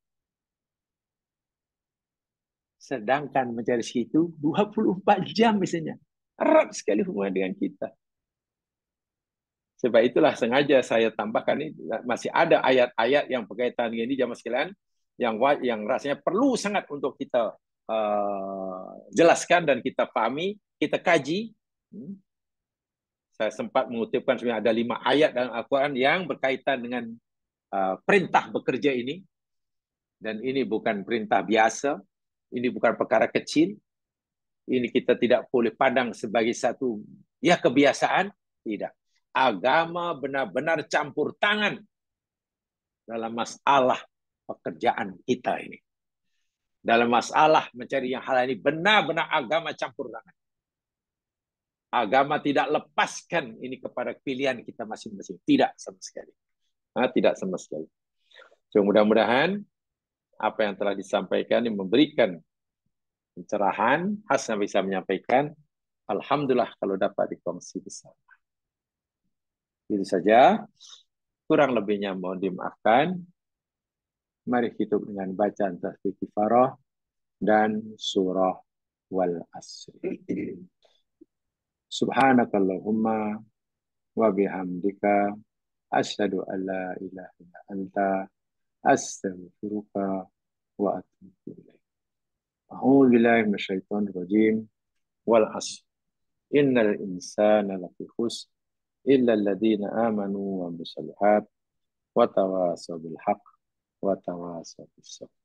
Sedangkan mencari situ 24 jam misalnya. Erat sekali hubungan dengan kita. Sebab itulah sengaja saya tambahkan ini, masih ada ayat-ayat yang berkaitan dengan ini jamaah sekalian yang rasanya perlu sangat untuk kita jelaskan dan kita pahami, kita kaji. Saya sempat mengutipkan sebenarnya ada 5 ayat dalam Al-Quran yang berkaitan dengan perintah bekerja ini. Dan ini bukan perintah biasa, ini bukan perkara kecil, ini kita tidak boleh pandang sebagai satu kebiasaan, tidak. Agama benar-benar campur tangan dalam masalah pekerjaan kita ini. Dalam masalah mencari yang halal ini benar-benar agama campur tangan. Agama tidak lepaskan ini kepada pilihan kita masing-masing. Tidak sama sekali. Tidak sama sekali. So, mudah-mudahan apa yang telah disampaikan ini memberikan pencerahan. Hasan bisa menyampaikan. Alhamdulillah kalau dapat dikongsi bersama. Itu saja. Kurang lebihnya mohon dimaafkan. Mari kita dengan bacaan tasbih kifarah dan surah wal asri. Subhanakallahumma wa bihamdika asyhadu an la ilaha illa anta astaghfiruka wa atubu ilaik. A'udzu billahi minasyaitonir rajim. Wal 'ashr. Innal insana lafi khusr illa alladziina aamanu wa 'amilus shalihaat wa tawassaw bil haqq wa tawassaw bis sabr.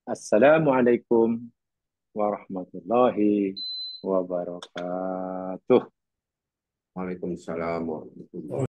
Assalamualaikum warahmatullahi wabarakatuh. Waalaikumsalam warahmatullahi wabarakatuh.